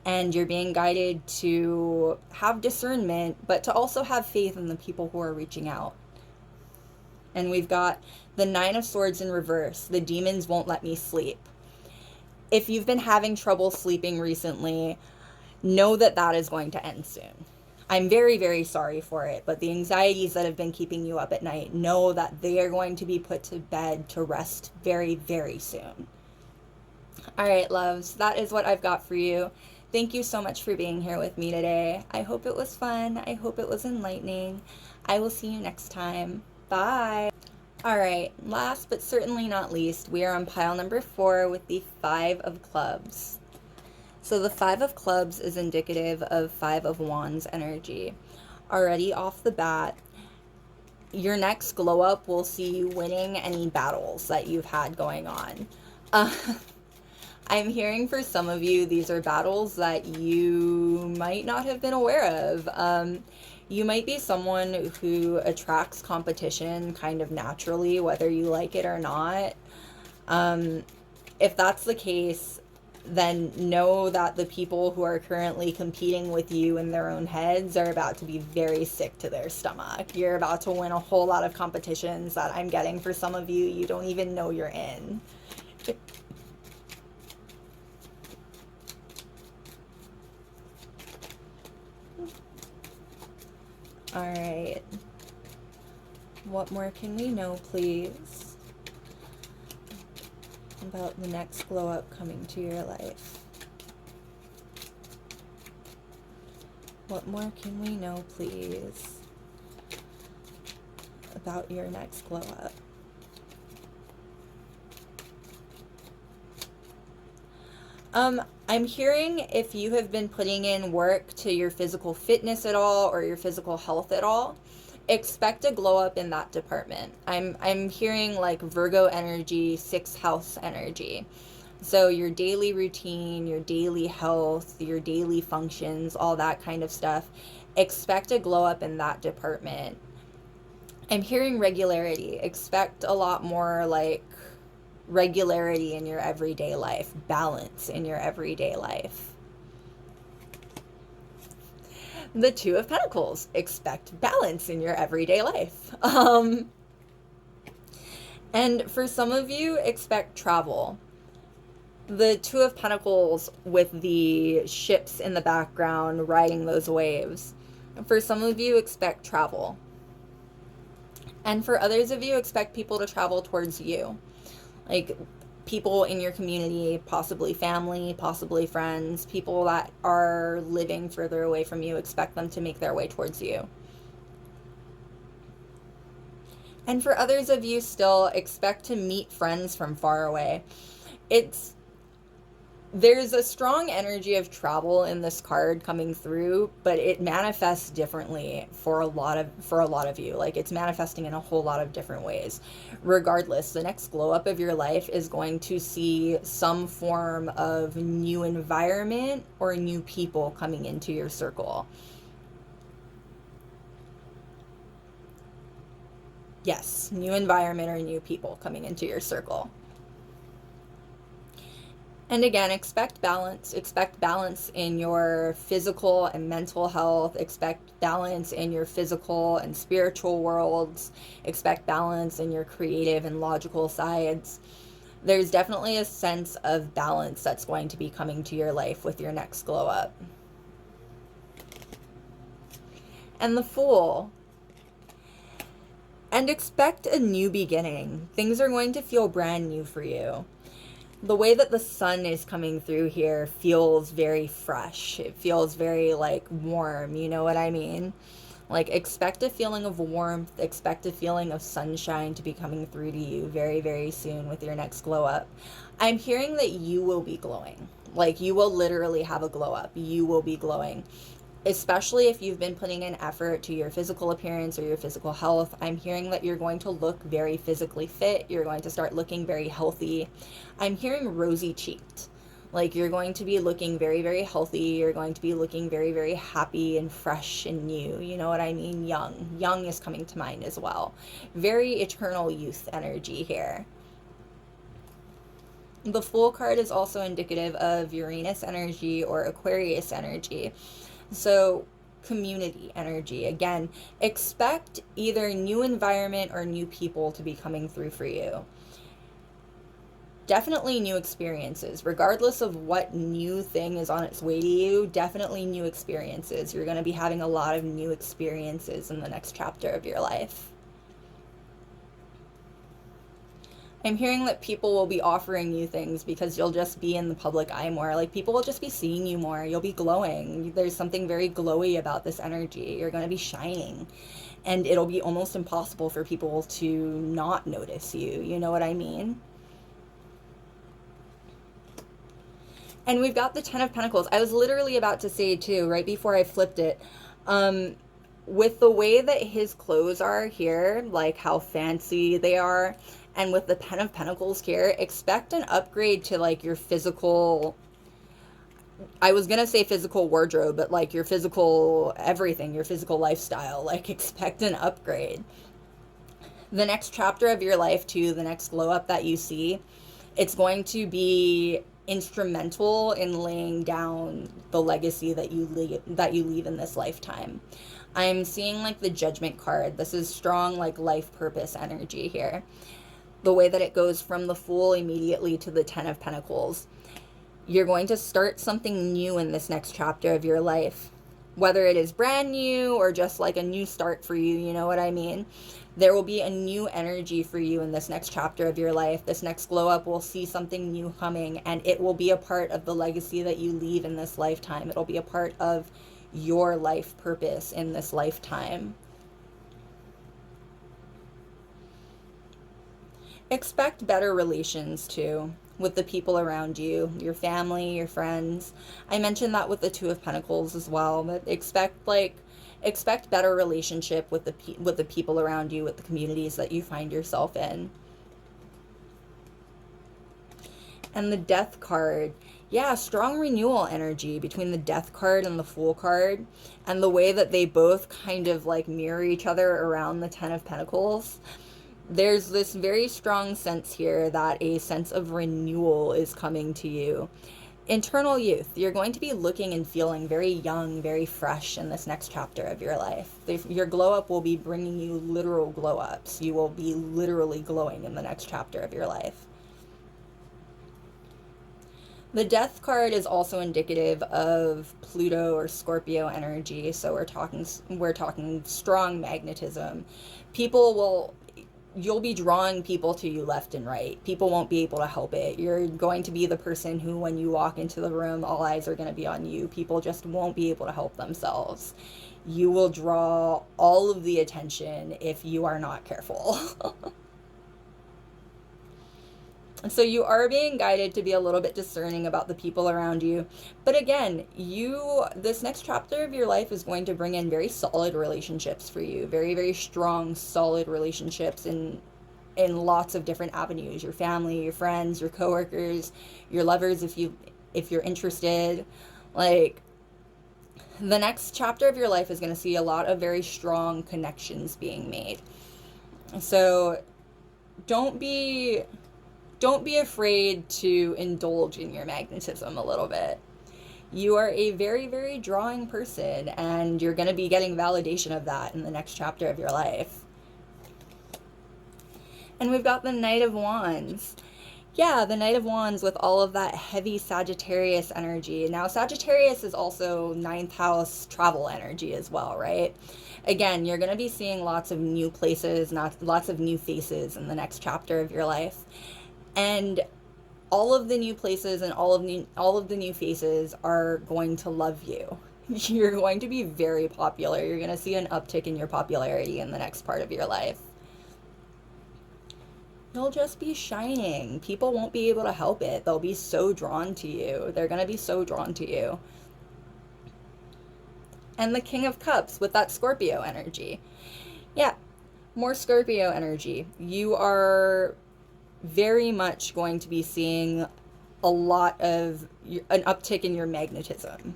And you're being guided to have discernment, but to also have faith in the people who are reaching out. And we've got the Nine of Swords in reverse. The demons won't let me sleep. If you've been having trouble sleeping recently, know that that is going to end soon. I'm very, very sorry for it, but the anxieties that have been keeping you up at night, know that they are going to be put to bed to rest very, very soon. All right, loves, that is what I've got for you. Thank you so much for being here with me today. I hope it was fun. I hope it was enlightening. I will see you next time. Bye. All right, last but certainly not least, we are on pile number 4 with the Five of Clubs. So the Five of Clubs is indicative of Five of Wands energy. Already off the bat, your next glow up will see you winning any battles that you've had going on. I'm hearing for some of you, these are battles that you might not have been aware of. You might be someone who attracts competition kind of naturally, whether you like it or not. If that's the case, then know that the people who are currently competing with you in their own heads are about to be very sick to their stomach. You're about to win a whole lot of competitions that I'm getting for some of you, you don't even know you're in. All right. What more can we know, please, about the next glow up coming to your life? What more can we know, please, about your next glow up? I'm hearing if you have been putting in work to your physical fitness at all or your physical health at all, expect a glow up in that department. I'm hearing like Virgo energy, 6th house energy. So your daily routine, your daily health, your daily functions, all that kind of stuff, expect a glow up in that department. I'm hearing regularity. Expect a lot more like regularity in your everyday life, balance in your everyday life. The Two of Pentacles, expect balance in your everyday life. And for some of you, expect travel. The Two of Pentacles with the ships in the background riding those waves. For some of you, expect travel. And for others of you, expect people to travel towards you. Like people in your community, possibly family, possibly friends, people that are living further away from you, expect them to make their way towards you. And for others of you still, expect to meet friends from far away. There's a strong energy of travel in this card coming through, but it manifests differently for a lot of you. Like it's manifesting in a whole lot of different ways. Regardless, the next glow up of your life is going to see some form of new environment or new people coming into your circle. Yes, new environment or new people coming into your circle. And again, expect balance. Expect balance in your physical and mental health. Expect balance in your physical and spiritual worlds. Expect balance in your creative and logical sides. There's definitely a sense of balance that's going to be coming to your life with your next glow up. And the Fool. And expect a new beginning. Things are going to feel brand new for you. The way that the sun is coming through here feels very fresh. It feels very like warm, you know what I mean? Like, expect a feeling of warmth, expect a feeling of sunshine to be coming through to you very, very soon with your next glow up. I'm hearing that you will be glowing. Like, you will literally have a glow up. You will be glowing. Especially if you've been putting in effort to your physical appearance or your physical health. I'm hearing that you're going to look very physically fit. You're going to start looking very healthy. I'm hearing rosy cheeked. Like, you're going to be looking very, very healthy. You're going to be looking very, very happy and fresh and new. You know what I mean? Young. Young is coming to mind as well. Very eternal youth energy here. The Fool card is also indicative of Uranus energy or Aquarius energy. So, community energy. Again, expect either new environment or new people to be coming through for you. Definitely new experiences. Regardless of what new thing is on its way to you, definitely new experiences. You're going to be having a lot of new experiences in the next chapter of your life. I'm hearing that people will be offering you things because you'll just be in the public eye more. Like, people will just be seeing you more. You'll be glowing. There's something very glowy about this energy. You're going to be shining. And it'll be almost impossible for people to not notice you. You know what I mean? And we've got the Ten of Pentacles. I was literally about to say, too, right before I flipped it, with the way that his clothes are here, like how fancy they are, and with the Ten of Pentacles here, expect an upgrade to, like, your physical, I was going to say physical wardrobe, but, like, your physical everything, your physical lifestyle. Like, expect an upgrade. The next chapter of your life, too, the next glow up that you see, it's going to be instrumental in laying down the legacy that you leave in this lifetime. I'm seeing, like, the Judgment card. This is strong, like, life purpose energy here. The way that it goes from the Fool immediately to the Ten of Pentacles. You're going to start something new in this next chapter of your life. Whether it is brand new or just like a new start for you, you know what I mean? There will be a new energy for you in this next chapter of your life. This next glow up will see something new coming, and it will be a part of the legacy that you leave in this lifetime. It'll be a part of your life purpose in this lifetime. Expect better relations too with the people around you, your family, your friends. I mentioned that with the Two of Pentacles as well, but expect better relationship with the people around you, with the communities that you find yourself in. And the Death card. Yeah, strong renewal energy between the Death card and the Fool card, and the way that they both kind of like mirror each other around the Ten of Pentacles. There's this very strong sense here that a sense of renewal is coming to you. Internal youth. You're going to be looking and feeling very young, very fresh in this next chapter of your life. Your glow up will be bringing you literal glow ups. You will be literally glowing in the next chapter of your life. The Death card is also indicative of Pluto or Scorpio energy. So we're talking strong magnetism. You'll be drawing people to you left and right. People won't be able to help it. You're going to be the person who, when you walk into the room, all eyes are going to be on you. People just won't be able to help themselves. You will draw all of the attention if you are not careful. So you are being guided to be a little bit discerning about the people around you. But again, this next chapter of your life is going to bring in very solid relationships for you. Very, very strong, solid relationships in lots of different avenues. Your family, your friends, your coworkers, your lovers if you're interested. Like, the next chapter of your life is going to see a lot of very strong connections being made. So don't be afraid to indulge in your magnetism a little bit. You are a very, very drawing person, and you're going to be getting validation of that in the next chapter of your life. And we've got the Knight of Wands. Yeah, the Knight of Wands with all of that heavy Sagittarius energy. Now, Sagittarius is also ninth house travel energy as well, right? Again, you're going to be seeing lots of new places, not lots of new faces in the next chapter of your life. And all of the new places and all of the new faces are going to love you. You're going to be very popular. You're going to see an uptick in your popularity in the next part of your life. You'll just be shining. People won't be able to help it. They'll be so drawn to you. They're going to be so drawn to you. And the King of Cups with that Scorpio energy. Yeah, more Scorpio energy. You are very much going to be seeing a lot of an uptick in your magnetism.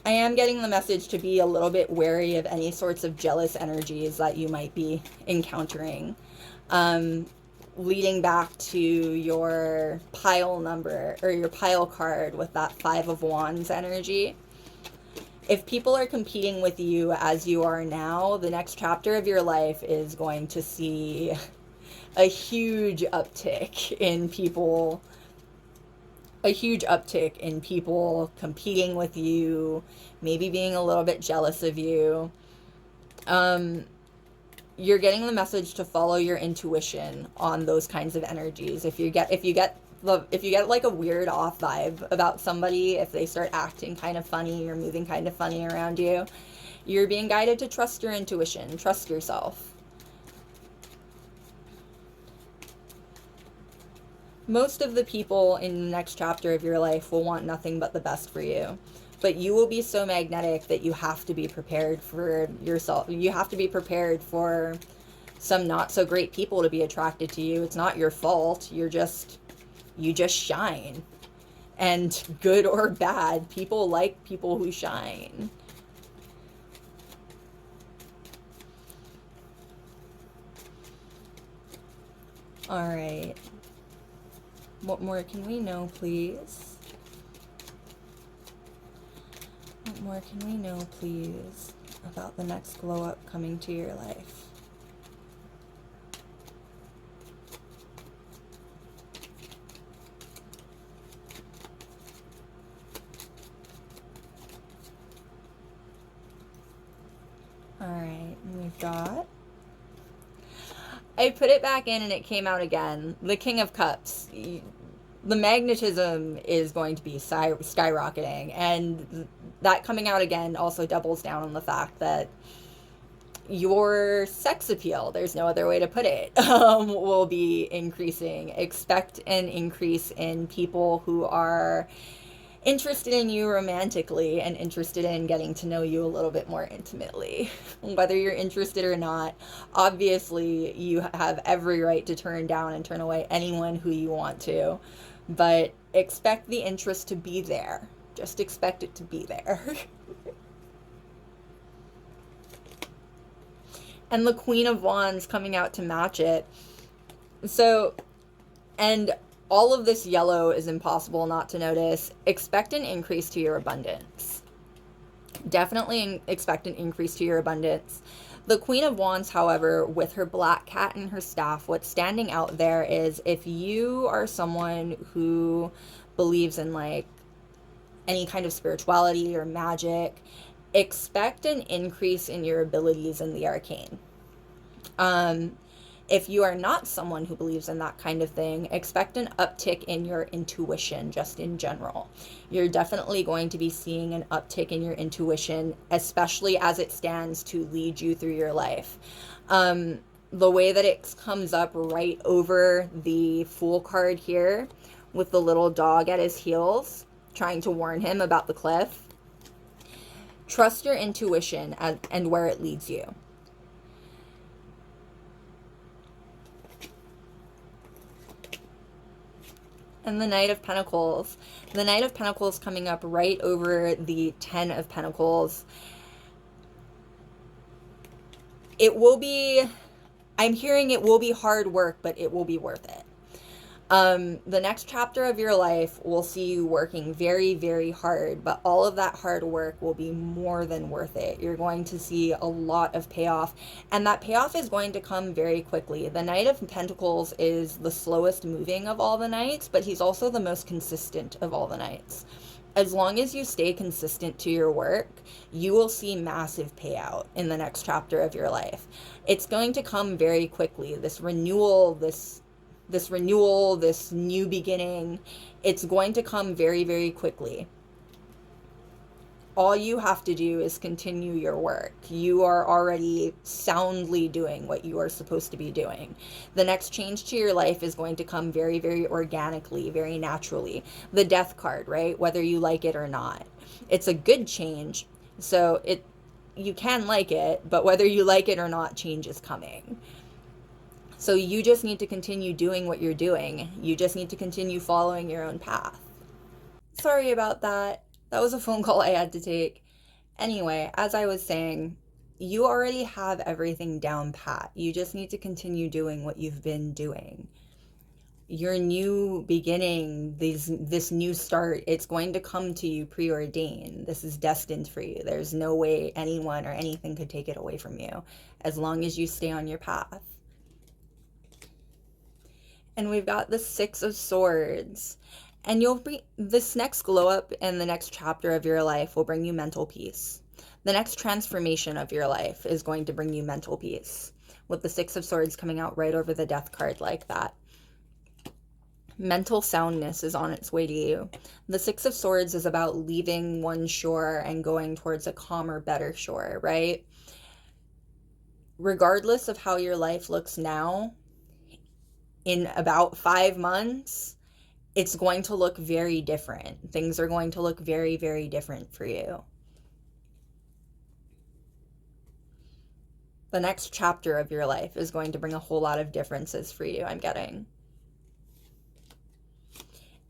I am getting the message to be a little bit wary of any sorts of jealous energies that you might be encountering. Leading back to your pile number or your pile card with that Five of Wands energy. If people are competing with you as you are now, the next chapter of your life is going to see a huge uptick in people competing with you, maybe being a little bit jealous of you. You're getting the message to follow your intuition on those kinds of energies. If you get like a weird off vibe about somebody, if they start acting kind of funny or moving kind of funny around you, you're being guided to trust your intuition, trust yourself. Most of the people in the next chapter of your life will want nothing but the best for you. But you will be so magnetic that you have to be prepared for yourself. You have to be prepared for some not so great people to be attracted to you. It's not your fault. You just shine. And good or bad, people like people who shine. All right. What more can we know, please? What more can we know, please, about the next glow up coming to your life? All right, we've got... I put it back in and it came out again. The King of Cups. The magnetism is going to be skyrocketing, and that coming out again also doubles down on the fact that your sex appeal, there's no other way to put it, will be increasing. Expect an increase in people who are interested in you romantically and interested in getting to know you a little bit more intimately. Whether you're interested or not, obviously you have every right to turn down and turn away anyone who you want to, but expect the interest to be there. Just expect it to be there. And the Queen of Wands coming out to match it. So, and all of this yellow is impossible not to notice. Expect an increase to your abundance. Definitely expect an increase to your abundance. The Queen of Wands, however, with her black cat and her staff, what's standing out there is if you are someone who believes in like any kind of spirituality or magic, expect an increase in your abilities in the arcane. If you are not someone who believes in that kind of thing, expect an uptick in your intuition just in general. You're definitely going to be seeing an uptick in your intuition, especially as it stands to lead you through your life. The way that it comes up right over the Fool card here with the little dog at his heels trying to warn him about the cliff. Trust your intuition and where it leads you. And the Knight of Pentacles. The Knight of Pentacles coming up right over the Ten of Pentacles. It will be, I'm hearing it will be hard work, but it will be worth it. The next chapter of your life will see you working very, very hard, but all of that hard work will be more than worth it. You're going to see a lot of payoff, and that payoff is going to come very quickly. The Knight of Pentacles is the slowest moving of all the knights, but he's also the most consistent of all the knights. As long as you stay consistent to your work, you will see massive payout in the next chapter of your life. It's going to come very quickly. This new beginning, it's going to come very, very quickly. All you have to do is continue your work. You are already soundly doing what you are supposed to be doing. The next change to your life is going to come very, very organically, very naturally. The Death card, right? Whether you like it or not. It's a good change, so you can like it, but whether you like it or not, change is coming. So you just need to continue doing what you're doing. You just need to continue following your own path. Sorry about that. That was a phone call I had to take. Anyway, as I was saying, you already have everything down pat. You just need to continue doing what you've been doing. Your new beginning, this new start, it's going to come to you preordained. This is destined for you. There's no way anyone or anything could take it away from you as long as you stay on your path. And we've got the Six of Swords. And this next glow up in the next chapter of your life will bring you mental peace. The next transformation of your life is going to bring you mental peace, with the Six of Swords coming out right over the Death card like that. Mental soundness is on its way to you. The Six of Swords is about leaving one shore and going towards a calmer, better shore, right? Regardless of how your life looks now, in about 5 months, it's going to look very different. Things are going to look very, very different for you. The next chapter of your life is going to bring a whole lot of differences for you, I'm getting.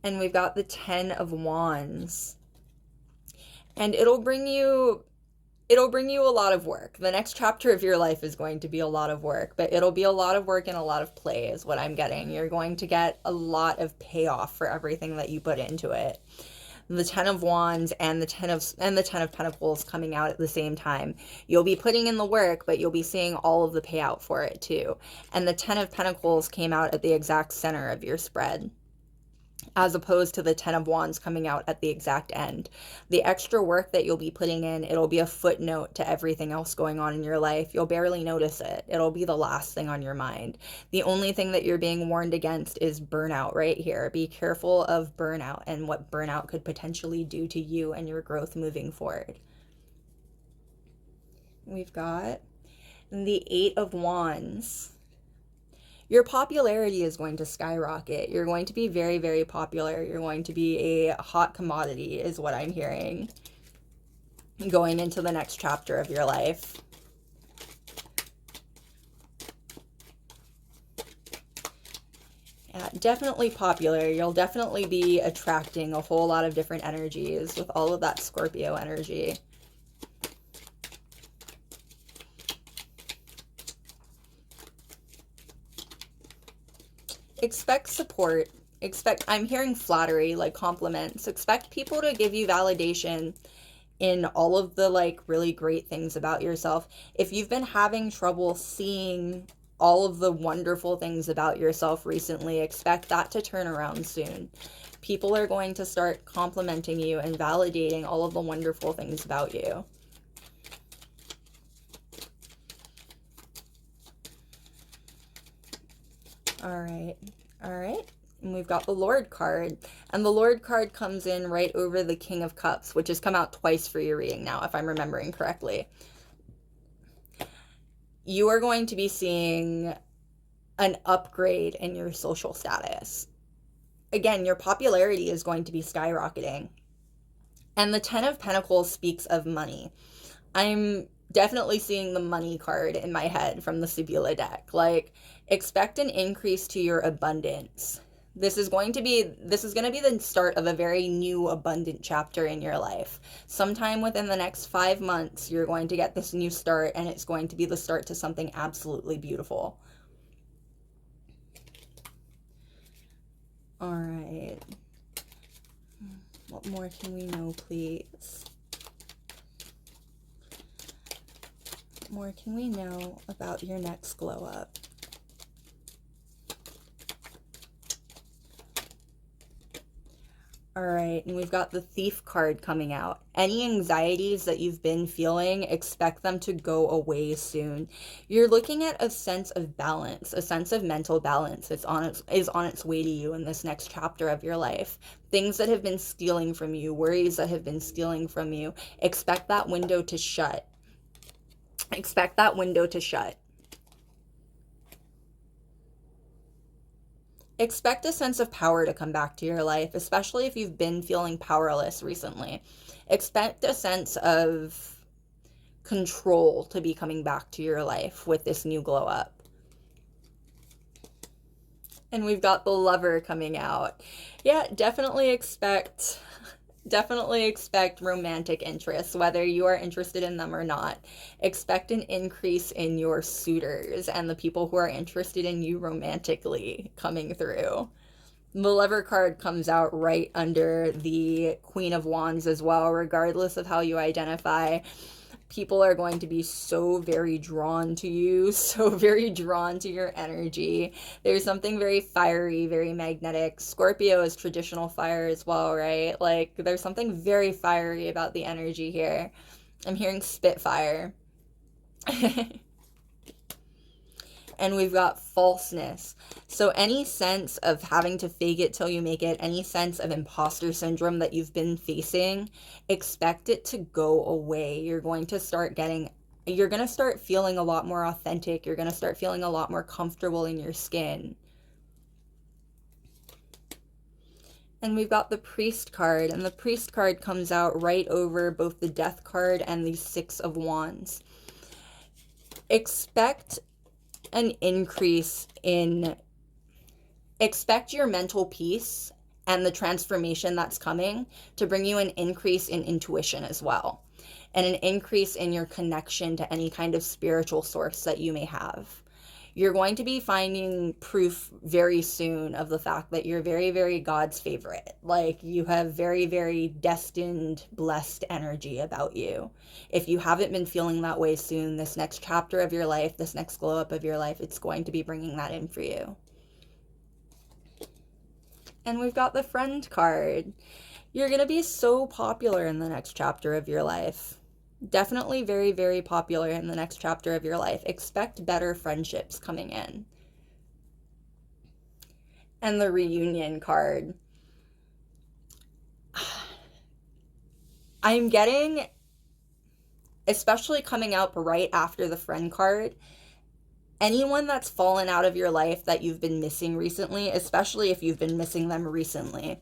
And we've got the Ten of Wands. And it'll bring you a lot of work. The next chapter of your life is going to be a lot of work, but it'll be a lot of work and a lot of play is what I'm getting. You're going to get a lot of payoff for everything that you put into it. The Ten of Wands and the Ten of Pentacles coming out at the same time. You'll be putting in the work, but you'll be seeing all of the payout for it too. And the Ten of Pentacles came out at the exact center of your spread, as opposed to the Ten of Wands coming out at the exact end. The extra work that you'll be putting in, it'll be a footnote to everything else going on in your life. You'll barely notice it. It'll be the last thing on your mind. The only thing that you're being warned against is burnout right here. Be careful of burnout and what burnout could potentially do to you and your growth moving forward. We've got the Eight of Wands. Your popularity is going to skyrocket. You're going to be very, very popular. You're going to be a hot commodity is what I'm hearing going into the next chapter of your life. Yeah, definitely popular. You'll definitely be attracting a whole lot of different energies with all of that Scorpio energy. Expect support. I'm hearing flattery, like compliments. Expect people to give you validation in all of the like really great things about yourself. If you've been having trouble seeing all of the wonderful things about yourself recently, expect that to turn around soon. People are going to start complimenting you and validating all of the wonderful things about you. All right. And we've got the Lord card. And the Lord card comes in right over the King of Cups, which has come out twice for your reading now, if I'm remembering correctly. You are going to be seeing an upgrade in your social status. Again, your popularity is going to be skyrocketing. And the Ten of Pentacles speaks of money. I'm definitely seeing the money card in my head from the Sibula deck. Like, expect an increase to your abundance. This is going to be the start of a very new abundant chapter in your life. Sometime within the next 5 months, you're going to get this new start, and it's going to be the start to something absolutely beautiful. All right. What more can we know, please? What more can we know about your next glow up? All right, and we've got the Thief card coming out. Any anxieties that you've been feeling, expect them to go away soon. You're looking at a sense of balance, a sense of mental balance is on its way to you in this next chapter of your life. Things that have been stealing from you, worries that have been stealing from you, expect that window to shut. Expect that window to shut. Expect a sense of power to come back to your life, especially if you've been feeling powerless recently. Expect a sense of control to be coming back to your life with this new glow up. And we've got the Lover coming out. Yeah, definitely expect romantic interest, whether you are interested in them or not. Expect an increase in your suitors and the people who are interested in you romantically coming through. The Lover card comes out right under the Queen of Wands as well. Regardless of how you identify, people are going to be so very drawn to you, so very drawn to your energy. There's something very fiery, very magnetic. Scorpio is traditional fire as well, right? Like, there's something very fiery about the energy here. I'm hearing Spitfire. And we've got falseness. So any sense of having to fake it till you make it, any sense of imposter syndrome that you've been facing, expect it to go away. You're going to start feeling a lot more authentic. You're going to start feeling a lot more comfortable in your skin. And we've got the Priest card, and the Priest card comes out right over both the Death card and the Six of Wands. Expect your mental peace and the transformation that's coming to bring you an increase in intuition as well, and an increase in your connection to any kind of spiritual source that you may have. You're going to be finding proof very soon of the fact that you're very, very God's favorite. Like, you have very, very destined, blessed energy about you. If you haven't been feeling that way soon, this next chapter of your life, this next glow up of your life, it's going to be bringing that in for you. And we've got the Friend card. You're going to be so popular in the next chapter of your life. Definitely very, very popular in the next chapter of your life. Expect better friendships coming in. And the Reunion card. I'm getting, especially coming out right after the Friend card, anyone that's fallen out of your life that you've been missing recently, especially if you've been missing them recently,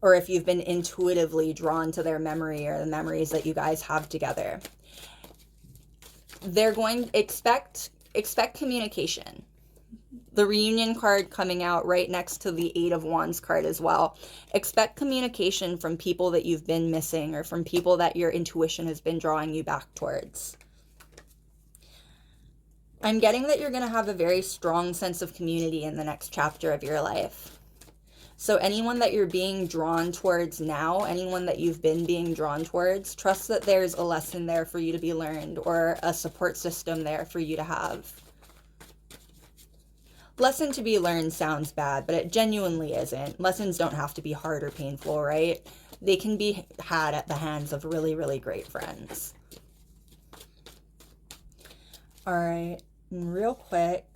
or if you've been intuitively drawn to their memory or the memories that you guys have together, they're going to expect communication. The Reunion card coming out right next to the Eight of Wands card as well. Expect communication from people that you've been missing, or from people that your intuition has been drawing you back towards. I'm getting that you're going to have a very strong sense of community in the next chapter of your life. So anyone that you're being drawn towards now, anyone that you've been being drawn towards, trust that there's a lesson there for you to be learned, or a support system there for you to have. Lesson to be learned sounds bad, but it genuinely isn't. Lessons don't have to be hard or painful, right? They can be had at the hands of really, really great friends. All right, and real quick,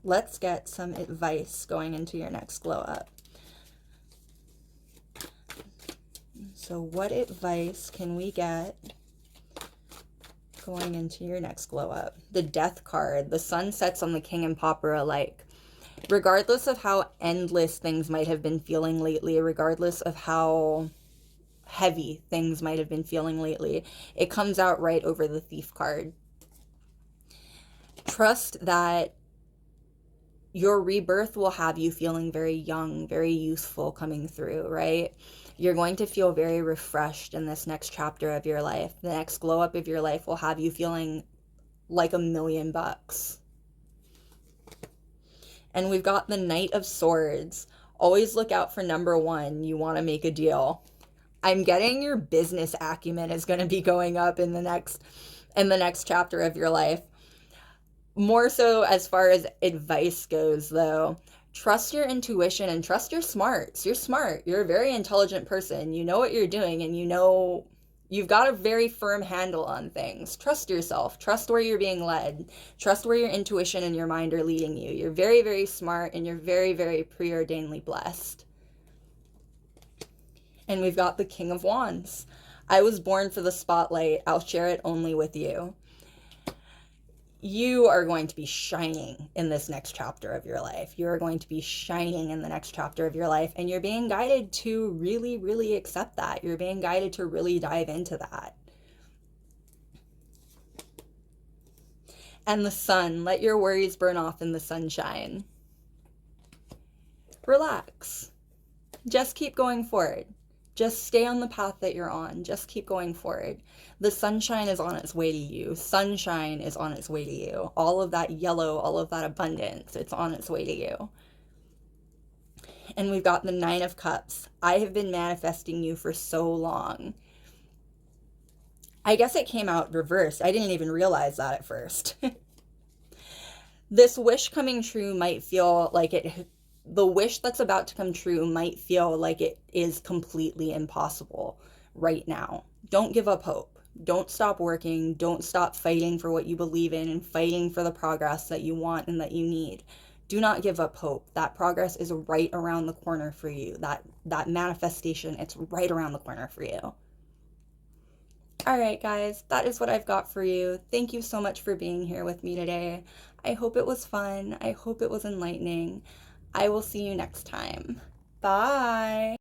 let's get some advice going into your next glow up. So what advice can we get going into your next glow up? The Death card. The sun sets on the King and Pauper alike. Regardless of how endless things might have been feeling lately, regardless of how heavy things might have been feeling lately, it comes out right over the Thief card. Trust that your rebirth will have you feeling very young, very youthful coming through, right? You're going to feel very refreshed in this next chapter of your life. The next glow up of your life will have you feeling like $1,000,000. And we've got the Knight of Swords. Always look out for number one. You want to make a deal. I'm getting your business acumen is going to be going up in the next chapter of your life. More so as far as advice goes, though. Trust your intuition and trust your smarts. You're smart. You're a very intelligent person. You know what you're doing, and you know you've got a very firm handle on things. Trust yourself. Trust where you're being led. Trust where your intuition and your mind are leading you. You're very, very smart, and you're very, very preordainedly blessed. And we've got the King of Wands. I was born for the spotlight. I'll share it only with you. You are going to be shining in this next chapter of your life. You are going to be shining in the next chapter of your life, and you're being guided to really, really accept that. You're being guided to really dive into that. And the sun, let your worries burn off in the sunshine. Relax. Just keep going forward. Just stay on the path that you're on. Just keep going forward. The sunshine is on its way to you. Sunshine is on its way to you. All of that yellow, all of that abundance, it's on its way to you. And we've got the Nine of Cups. I have been manifesting you for so long. I guess it came out reversed. I didn't even realize that at first. This wish coming true might feel like the wish that's about to come true might feel like it is completely impossible right now. Don't give up hope. Don't stop working. Don't stop fighting for what you believe in and fighting for the progress that you want and that you need. Do not give up hope. That progress is right around the corner for you. That manifestation, it's right around the corner for you. All right, guys, that is what I've got for you. Thank you so much for being here with me today. I hope it was fun. I hope it was enlightening. I will see you next time. Bye.